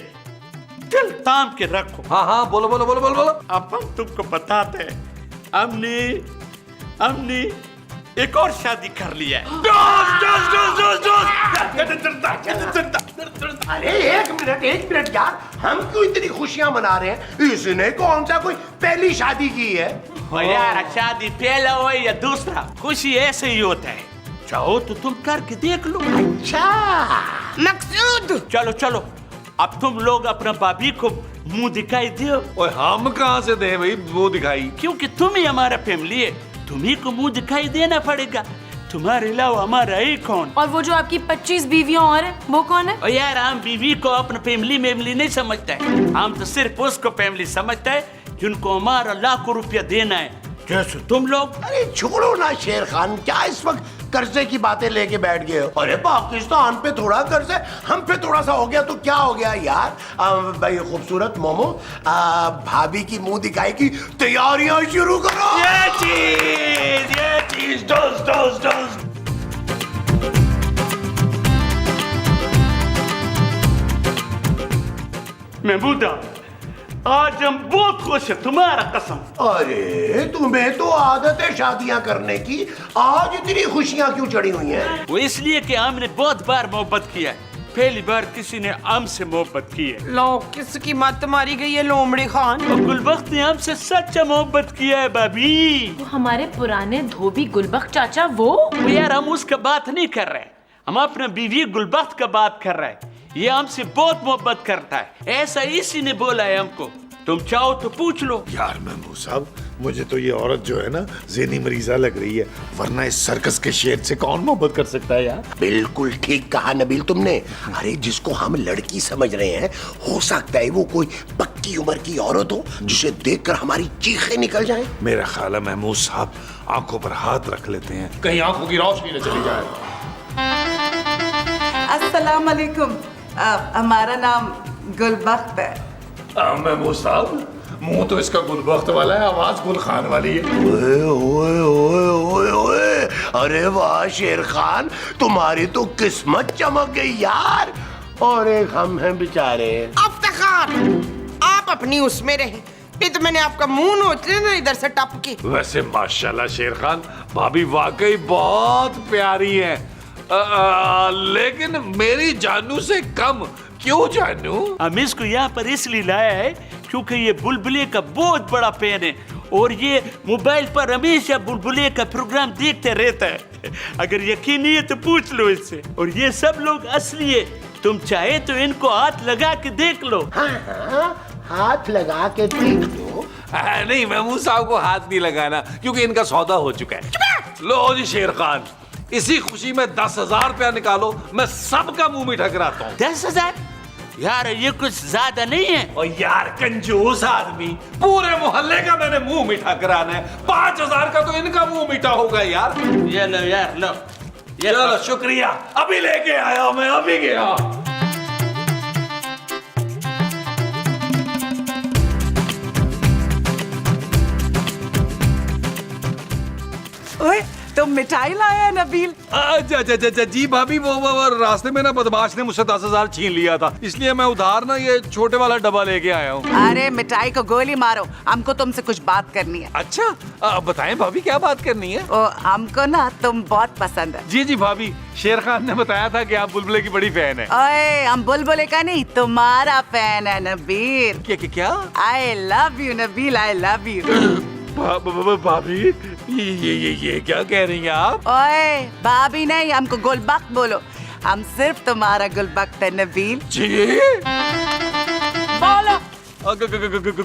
दिल थाम के रखो। हाँ बोलो। अब हम तुमको बताते हैं, हमने एक और शादी कर लिया है। अरे एक मिनट यार, हम क्यों इतनी खुशियां मना रहे हैं? इसने कौन सा कोई पहली शादी की है? और यार शादी पहला हो या दूसरा, खुशी ऐसे ही होता है। चाहो तो तुम करके देख लो। अच्छा मकसूद, चलो अब तुम लोग अपना भाभी को मुंह दिखाई दो। ओए हम कहाँ से दे भाई वो दिखाई? क्योंकि तुम ही हमारा फैमिली है, तुम्ही को मुंह दिखाई देना पड़ेगा। तुम्हारे अलावा हमारा ही कौन? और वो जो आपकी 25 बीवियां और है, वो कौन है? और यार हम बीवी को अपना फैमिली नहीं समझता है, हम तो सिर्फ उसको फैमिली समझता है जिनको हमारा लाखों रुपया देना है, जैसे तुम लोग। अरे छोड़ो ना शेर खान, क्या इस वक्त कर्जे की बातें लेके बैठ गए हो? अरे पाकिस्तान पे थोड़ा कर्ज है, हम पे थोड़ा सा हो गया तो क्या हो गया यार? भाई खूबसूरत मोमो, भाभी की मुंह दिखाई की तैयारियां शुरू करो। ये चीज दोस्त। महमूदा, आज हम बहुत खुश हैं, तुम्हारा कसम। अरे तुम्हें तो आदत है शादियां करने की, आज इतनी खुशियां क्यों चढ़ी हुई हैं? वो इसलिए कि हमने बहुत बार मोहब्बत किया है, पहली बार किसी ने हमसे मोहब्बत की है। लो किसकी मत मारी गई है लोमड़ी खान? और गुलबख्त ने हमसे सच्चा मोहब्बत किया है भाभी। वो हमारे पुराने धोबी गुलबख्त चाचा वो यार हम उसका बात नहीं कर रहे, हम अपने बीवी गुलबख्त का बात कर रहे हैं। ये हमसे बहुत मोहब्बत करता है, ऐसा इसी ने बोला है हमको। तुम चाहो तो पूछ लो। यार महमूद साहब, मुझे तो ये औरत जो है ना ज़हनी मरीजा लग रही है, वरना इस सर्कस के शेर से कौन मोहब्बत कर सकता है यार? बिल्कुल ठीक कहा नबील तुमने। अरे जिसको हम लड़की समझ रहे हैं, हो सकता है वो कोई पक्की उम्र की औरत हो जिसे देखकर हमारी चीखें निकल जाएं। मेरा ख्याल है महमूद साहब आंखों पर हाथ रख लेते हैं, कहीं आंखों की रोशनी न चली जाए। अस्सलाम वालेकुम। हमारा नाम गुलबख्त है। महमूद साहब, मुंह तो इसका गुलबख्त वाला है, आवाज गुल खान वाली है। ओए, अरे वाह शेर खान, तुम्हारी तो किस्मत चमक गई यार। और एक हम हैं बेचारे। अफ्तार, आप अपनी उसमें रहे, ये तो मैंने आपका मुंह नोच लिया ना इधर से टप के। वैसे माशाल्लाह शेर खान, भाभी वाकई बहुत प्यारी है, लेकिन मेरी जानू से कम। क्यों जानू? हम इसको यहाँ पर इसलिए लाया है क्योंकि ये बुलबुले का बहुत बड़ा फैन है और ये मोबाइल पर हमेशा बुलबुले का प्रोग्राम देखते रहता है। अगर यकीन नहीं है तो पूछ लो इससे। और ये सब लोग असली है, तुम चाहे तो इनको हाथ लगा के देख लो। हाँ हाँ, हाथ लगा के देख लो। नहीं, महमूद साहब को हाथ नहीं लगाना क्योंकि इनका सौदा हो चुका है। लो जी शेर खान, इसी खुशी में 10,000 रुपया निकालो, मैं सबका मुंह मीठा कराता हूँ। 10,000? यार ये कुछ ज्यादा नहीं है? और यार कंजूस आदमी, पूरे मोहल्ले का मैंने मुंह मीठा कराना है, 5,000 का तो इनका मुंह मीठा होगा यार। ये लो यार, लो। चलो शुक्रिया, अभी लेके आया मैं, अभी गया। ओए, तुम मिठाई लाया है नबील? जी भाभी, वो रास्ते में ना बदमाश ने मुझसे 10,000 छीन लिया था, इसलिए मैं उधार ना ये छोटे वाला डब्बा लेके आया हूँ। अरे मिठाई को गोली मारो, हमको तुमसे कुछ बात करनी है। अच्छा, बताएं भाभी, क्या बात करनी है? ओ, हमको ना तुम बहुत पसंद है। जी भाभी, शेर खान ने बताया था कि आप बुलबुले की बड़ी फैन है। ओए, हम बुलबुले का नहीं, तुम्हारा फैन है नबील। क्या? I love you Nabeel, I love you. भाभी, ये क्या कह रही हैं आप? ओए, भाभी नहीं, हमको गुलबख्त बोलो। हम सिर्फ तुम्हारा गुलबख्त है नबील। जी बोलो।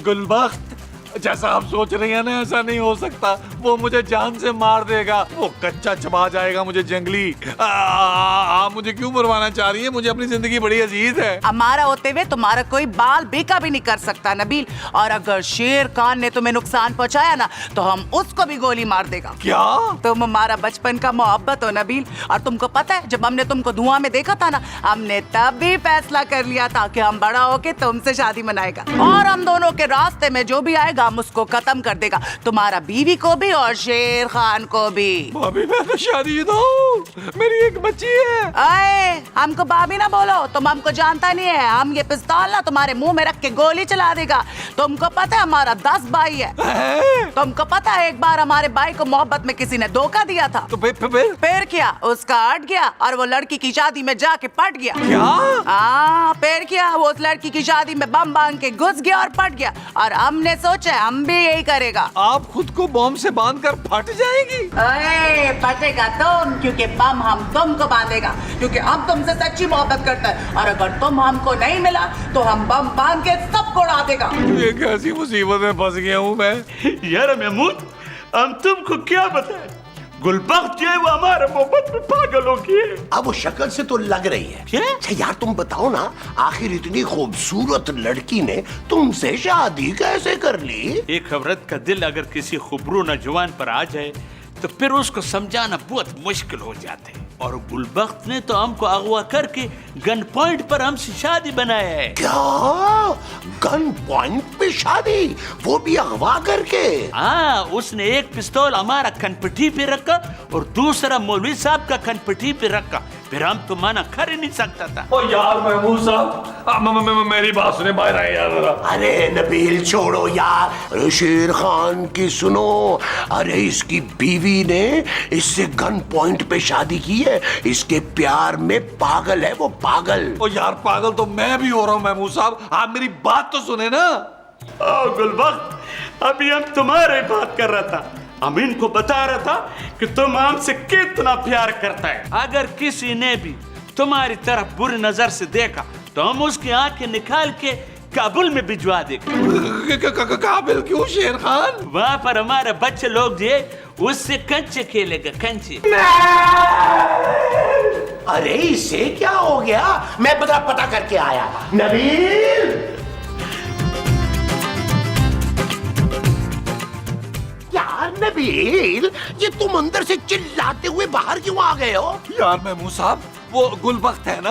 गुलबख्त, जैसा आप सोच रही हैं ना, ऐसा नहीं हो सकता। वो मुझे जान से मार देगा, वो कच्चा चबा जाएगा मुझे जंगली। आप मुझे क्यों मरवाना चाह रही है? मुझे अपनी जिंदगी बड़ी अजीज है। हमारा होते हुए तुम्हारा कोई बाल बेका भी नहीं कर सकता नबील। और अगर शेर खान ने तुम्हें नुकसान पहुंचाया ना, तो हम उसको भी गोली मार देगा। क्या? तुम हमारा बचपन का मोहब्बत हो नबील। और तुमको पता है, जब हमने तुमको धुआं में देखा था ना, हमने तब भी फैसला कर लिया था कि हम बड़ा होके तुमसे शादी मनाएगा। और हम दोनों के रास्ते में जो भी आएगा हम उसको खत्म कर देगा, तुम्हारा बीवी को भी और शेर खान को भी। भाभी, मैं तो शादीशुदा हूँ, मेरी एक बच्ची है। अरे, हमको भाभी ना बोलो, तुम हमको जानता नहीं है। हम ये पिस्तौल ना तुम्हारे मुंह में रख के गोली चला देगा। तुमको पता है हमारा 10 भाई है। तुमको पता है एक बार हमारे भाई को मोहब्बत में किसी ने धोखा दिया था। तो फिर क्या? उसका हट गया और वो लड़की की शादी में जाके पट गया। क्या? हाँ, फिर क्या? वो उस लड़की की शादी में बम बांध के घुस गया और पट गया। और हमने सोचा हम भी यही करेगा। आप खुद को बम से बांधकर फट जाएगी? अरे, फटेगा तुम, क्योंकि बम हम तुमको बांधेगा, क्योंकि हम तुमसे सच्ची मोहब्बत करते हैं। और अगर तुम हमको नहीं मिला तो हम बम बांध के सबको उड़ा देगा। ये कैसी मुसीबत में फंस गया हूँ मैं। यार महमूद, हम तुमको क्या बताएं? गुलबख्त जो है वो हमारे मोहब्बत में पागल हो गई है। अब वो शक्ल से तो लग रही है। क्या? अच्छा यार, तुम बताओ ना, आखिर इतनी खूबसूरत लड़की ने तुमसे शादी कैसे कर ली? एक औरत का दिल अगर किसी खूबरू नौजवान पर आ जाए तो फिर उसको समझाना बहुत मुश्किल हो जाता है। और गुलबख्त ने तो हमको अगवा करके गन पॉइंट पर हमसे शादी बनाया है। क्या? गन पॉइंट पे शादी? वो भी अगवा करके? हाँ, उसने एक पिस्तौल हमारा कनपट्टी पे रखा और दूसरा मौलवी साहब का कनपट्टी पे रखा। फिर हम तो मना कर ही नहीं सकता था। ओ यार महमूद साहब, मेरी बात सुने, बाहर आए यार जरा। अरे नबील, छोड़ो यार। अरे शेर खान की सुनो। अरे इसकी बीवी ने इससे गन पॉइंट पे शादी की है। इसके प्यार में पागल है वो, पागल। ओ यार, पागल तो मैं भी हो रहा हूँ महमूद साहब, आप मेरी बात तो सुने ना। गुलबख्त, अभी हम तुम्हारे बात कर रहा था। हम इनको बता रहा था कि तुम हमसे कितना प्यार करता है। अगर किसी ने भी तुम्हारी तरफ बुरी नजर से देखा तो हम उसकी आंखें निकाल के काबुल में भिजवा देगा। काबिल क्यों शेर खान? वहाँ पर हमारे बच्चे लोग जो उससे कंचे खेलेगा, कंचे। अरे इससे क्या हो गया? मैं पता करके आया। नबील, यार नबील, ये तुम अंदर से चिल्लाते हुए बाहर क्यों आ गए हो? यार महमूद साहब, वो गुलबख्त है ना?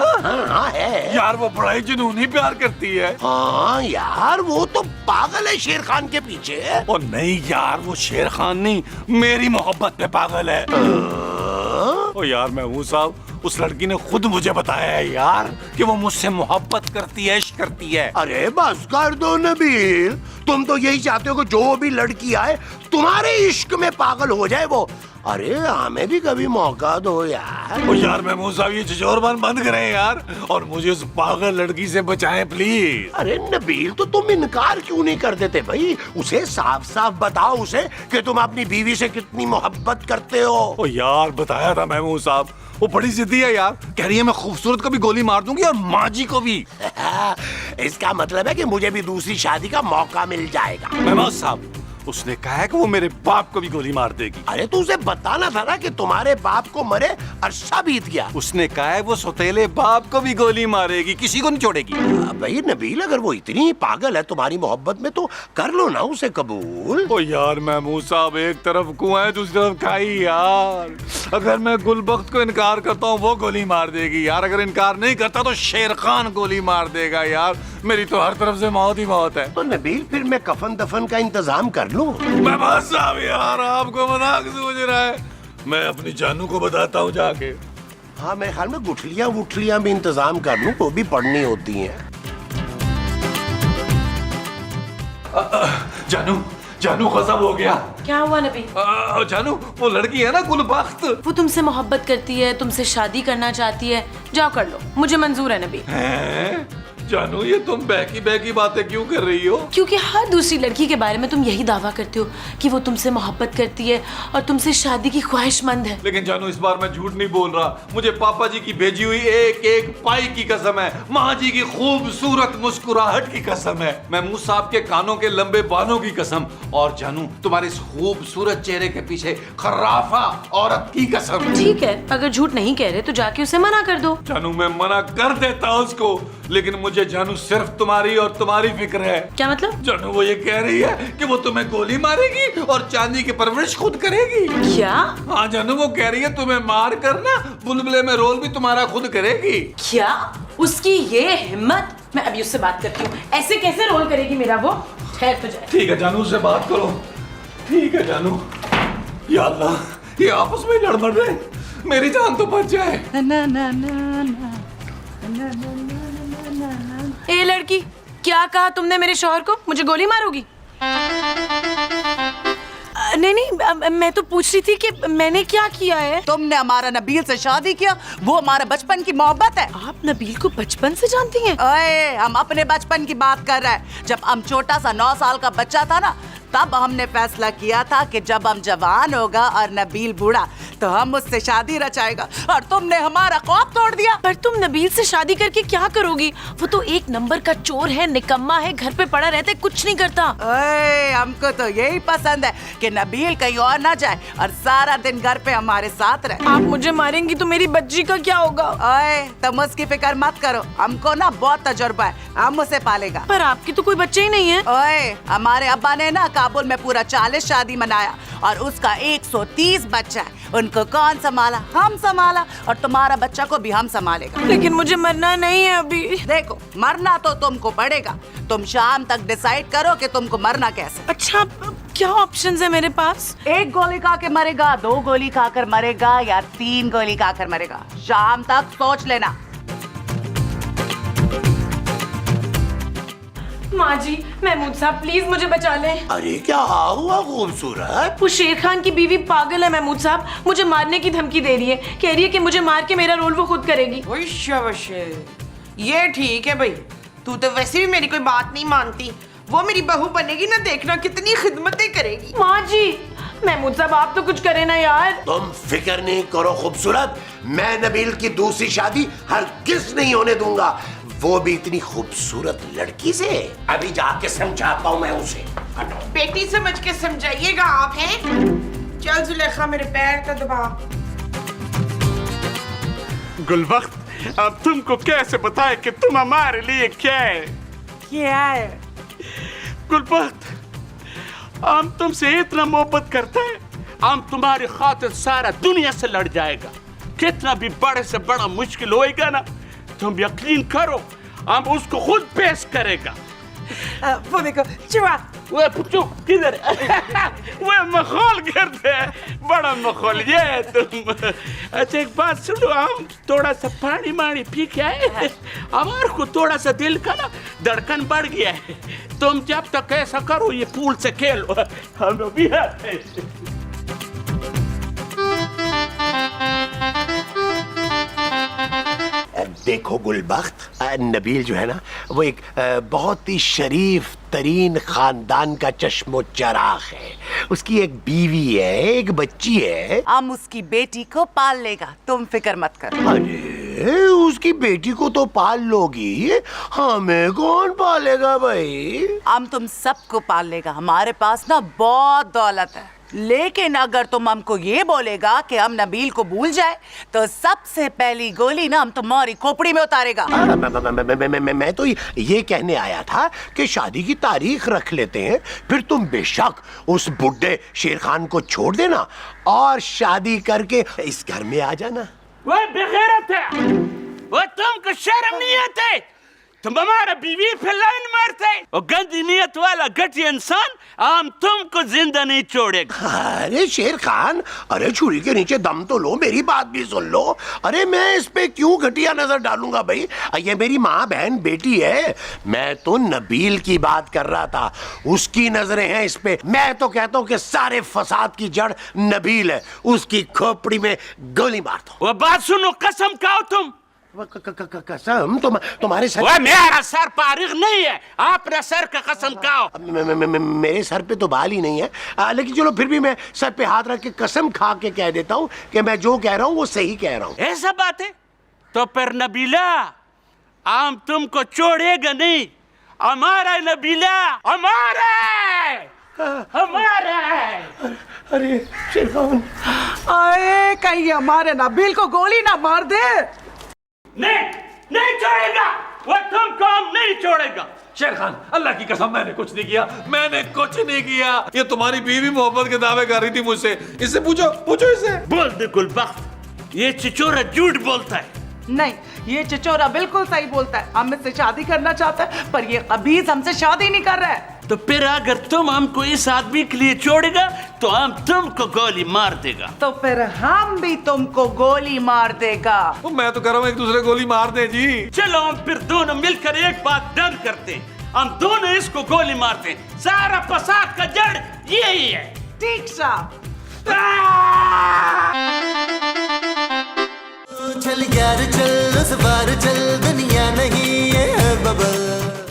हाँ है यार, वो बड़ा ही जुनूनी प्यार करती है। हाँ यार, वो तो पागल है शेर खान के पीछे। ओ नहीं यार, वो शेर खान नहीं, मेरी मोहब्बत पे पागल है। ओ यार महमूद साहब, उस लड़की ने खुद मुझे बताया है यार कि वो मुझसे मोहब्बत करती है, इश्क करती है। अरे बस कर दो नबील, तुम तो यही चाहते हो कि जो भी लड़की आए तुम्हारे इश्क में पागल हो जाए वो। अरे हमें भी कभी मौका दो यार। ओ यार महमूद साहब, ये झिझोरबान बंद करें यार, और मुझे उस पागल लड़की से बचाएं प्लीज। अरे नबील, तो तुम इनकार क्यों नहीं कर देते भाई? उसे साफ साफ बताओ उसे कि तुम अपनी बीवी से कितनी मोहब्बत करते हो। ओ यार, बताया था महमूद साहब, वो बड़ी जिद्दी है यार, कह रही है मैं खूबसूरत को भी गोली मार दूंगी और माँ जी को भी। इसका मतलब है कि मुझे भी दूसरी शादी का मौका मिल जाएगा। मेहमान साहब, उसने कहा है कि वो मेरे बाप को भी गोली मार देगी। अरे तो उसे बताना था ना कि तुम्हारे बाप को मरे अरसा बीत गया। उसने कहा है वो सौतेले बाप को भी गोली मारेगी, किसी को नहीं छोड़ेगी। भाई नबील, अगर वो इतनी पागल है तुम्हारी मोहब्बत में तो कर लो ना उसे कबूल। ओ यार महमूद साहब, एक तरफ कुआं है दूसरी तरफ खाई यार। अगर मैं गुलबख्त को इनकार करता हूँ वो गोली मार देगी यार, अगर इनकार नहीं करता तो शेर खान गोली मार देगा यार। मेरी तो हर तरफ से मौत ही मौत है। तो नबील फिर मैं कफन दफन का इंतजाम कर लूं। महमूद साहब यार, आपको मजाक सूझ रहा है, मैं अपनी जानू को बताता हूँ जाके। हाँ, मेरे ख्याल में गुठलियां वुठलियां भी इंतजाम कर लूं, वो भी पढ़नी होती हैं। जानू, जानू गजब हो गया। क्या हुआ नबी? जानू, वो लड़की है ना गुलबख्त, वो तुमसे मोहब्बत करती है, तुमसे शादी करना चाहती है। जाओ कर लो, मुझे मंजूर है नबी। जानू, ये तुम बहकी बहकी बातें क्यों कर रही हो? क्योंकि हर दूसरी लड़की के बारे में तुम यही दावा करते हो कि वो तुमसे मोहब्बत करती है और तुमसे शादी की ख्वाहिशमंद है। लेकिन जानू, इस बार मैं झूठ नहीं बोल रहा। मुझे पापा जी की भेजी हुई एक एक पाई की कसम है, माँ जी की खूबसूरत मुस्कुराहट की कसम है, महमूद साहब के कानों के लंबे बालों की कसम, और जानू तुम्हारे इस खूबसूरत चेहरे के पीछे खराफा औरत की कसम। ठीक है, अगर झूठ नहीं कह रहे तो जाके उसे मना कर दो। जानू, मैं मना कर देता उसको, लेकिन मुझे जानू सिर्फ तुम्हारी और तुम्हारी फिक्र है। क्या मतलब? जानू, वो ये कह रही है कि वो तुम्हें गोली मारेगी और चांदी की परवरिश खुद करेगी। क्या? हाँ जानू, वो कह रही है तुम्हें मार कर ना बुलबुले में रोल भी तुम्हारा खुद करेगी। क्या? उसकी ये हिम्मत! मैं अभी उससे बात करती हूँ, ऐसे कैसे रोल करेगी मेरा वो। ठहर तो जाए। ठीक है जानू, उससे बात करो। ठीक है जानू। या अल्लाह, ये आपस में लड़ मर रहे, मेरी जान तो बच जाए। ए लड़की, क्या कहा तुमने मेरे शौहर को? मुझे गोली मारोगी? नहीं नहीं, मैं तो पूछ रही थी कि मैंने क्या किया है। तुमने हमारा नबील से शादी किया, वो हमारे बचपन की मोहब्बत है। आप नबील को बचपन से जानती हैं? ओए, हम अपने बचपन की बात कर रहे हैं। जब हम छोटा सा 9 साल का बच्चा था ना, तब हमने फैसला किया था कि जब हम जवान होगा और नबील बूढ़ा तो हम उससे शादी रचाएगा, और तुमने हमारा ख्वाब तोड़ दिया। पर तुम नबील से शादी करके क्या करोगी? वो तो एक नंबर का चोर है, निकम्मा है, घर पे पड़ा रहता है, कुछ नहीं करता। ओए, हमको तो यही पसंद है कि नबील कहीं और ना जाए और सारा दिन घर पे हमारे साथ रहे। आप मुझे मारेंगी तो मेरी बच्ची का क्या होगा? ओए, तुम उसकी फिक्र मत करो, हमको ना बहुत तजुर्बा है, हम उसे पालेगा। पर आपकी तो कोई बच्चे ही नहीं है। ओए, हमारे अब्बा ने ना काबुल में पूरा 40 शादी मनाया और उसका 130 बच्चा है। उनको कौन संभाला? हम संभाला, और तुम्हारा बच्चा को भी हम संभालेगा। लेकिन मुझे मरना नहीं है अभी। देखो, मरना तो तुमको पड़ेगा, तुम शाम तक डिसाइड करो कि तुमको मरना कैसे। अच्छा, क्या ऑप्शंस है मेरे पास? 1 गोली खा के मरेगा, 2 गोली खाकर मरेगा, या 3 गोली खाकर मरेगा। शाम तक सोच लेना। माँ जी, महमूद साहब प्लीज मुझे बचा लें। अरे क्या हुआ खूबसूरत? वो शेर खान की बीवी पागल है महमूद साहब, मुझे मारने की धमकी दे रही है, कह रही है कि मुझे मार के मेरा रोल वो खुद करेगी। ओए शाबाश, ये ठीक है भाई, तू तो वैसे भी मेरी कोई बात नहीं मानती। वो मेरी बहू बनेगी ना, देखना कितनी खिदमतें करेगी। माँ जी, महमूद साहब आप तो कुछ करे ना यार। तुम फिक्र नहीं करो खूबसूरत, मैं नबील की दूसरी शादी हरगिज़ नहीं होने दूंगा, वो भी इतनी खूबसूरत लड़की से। अभी जाके समझाता हूँ मैं उसे। बेटी समझ के समझाइएगा आप, हैं? चल जुलेखा, मेरे पैर तो दबा। गुलबख्त, अब तुमको कैसे बताए कि तुम हमारे लिए क्या है? क्या है? गुलबख्त, हम तुमसे इतना मोहब्बत करते हैं, हम तुम्हारी खातिर सारा दुनिया से लड़ जाएगा। कितना भी बड़े से बड़ा मुश्किल होएगा ना, तुम यकीन करो हम उसको खुद पेश करेगा। वो देखो, चुआ। वो पुच्चू किधर है? वो मखौल करते हैं, बड़ा मखौल ये है तुम। अच्छा एक बात सुनो, हम थोड़ा सा पानी मानी पी के आए, हमारे को थोड़ा सा दिल का ना धड़कन बढ़ गया है। तुम जब तक ऐसा करो, ये पूल से खेलो, हम अभी आते हैं। देखो गुलबख्त, नबील जो है ना, वो एक बहुत ही शरीफ तरीन खानदान का चश्मो चराग है। उसकी एक बीवी है, एक बच्ची है। हम उसकी बेटी को पाल लेगा, तुम फिक्र मत करो। अरे उसकी बेटी को तो पाल लोगी, हमें कौन पालेगा भाई? हम तुम सबको पाल लेगा। हमारे पास ना बहुत दौलत है, लेकिन अगर तुम हमको ये बोलेगा कि हम नबील को भूल जाए तो सबसे पहली गोली ना हम तुम्हारी खोपड़ी में उतारेगा। मैं तो ये कहने आया था कि शादी की तारीख रख लेते हैं, फिर तुम बेशक उस बुड्ढे शेर खान को छोड़ देना और शादी करके इस घर में आ जाना। वो बेगैरत है, वो तुमको शर्म नहीं आती? तुम हमारा बीवी पे लाइन मारते, और गंदी नियत वाला घटिया इंसान हम तुमको जिंदा नहीं छोड़ेगा। अरे शेर खान, अरे छुरी के नीचे दम तो लो, मेरी बात भी सुन लो। अरे मैं इस पे क्यों घटिया नजर डालूंगा भाई? ये मेरी माँ बहन बेटी है। मैं तो नबील की बात कर रहा था, उसकी नजरें हैं इस पे। मैं तो कहता हूँ कि सारे फसाद की जड़ नबील है, उसकी खोपड़ी में गोली मार दो। वो बात सुनो, कसम खाओ तुम। कसम? तुम्हारे सर? वो मेरा सर पारिग नहीं है, अपना सर का कसम खाओ। मेरे सर पे तो बाल ही नहीं है, लेकिन चलो फिर भी मैं सर पे हाथ रख के कसम खा के कह देता हूँ कि मैं जो कह रहा हूँ वो सही कह रहा हूँ। ऐसा बात है तो फिर नबीला हम तुमको छोड़ेगा नहीं। हमारा नबीला, हमारा हमारा। अरे शेर खान, आए कहीं हमारे नबील को गोली ना मार दे। नहीं छोड़ेगा, वो तुमको हम नहीं छोड़ेगा। शेर खान, अल्लाह की कसम मैंने कुछ नहीं किया, मैंने कुछ नहीं किया। ये तुम्हारी बीवी मोहब्बत के दावे कर रही थी मुझसे। इससे पूछो इससे। बोल दे गुलबख्त, ये चिचोरा झूठ बोलता है। नहीं, ये चिचोरा बिल्कुल सही बोलता है। हम इससे शादी करना चाहते हैं, पर ये कबीज हमसे शादी नहीं कर रहा है। तो फिर अगर तुम हमको इस आदमी के लिए छोड़ेगा तो हम तुमको गोली मार देगा। तो फिर हम भी तुमको गोली मार देगा। मैं तो कह रहा हूँ एक दूसरे गोली मार दे जी। चलो हम फिर दोनों मिलकर एक बात डन करते हैं, हम दोनों इसको गोली मारते हैं। सारा फसाद का जड़ यही है। ठीक साहब। चल यार चल, उस बार चल।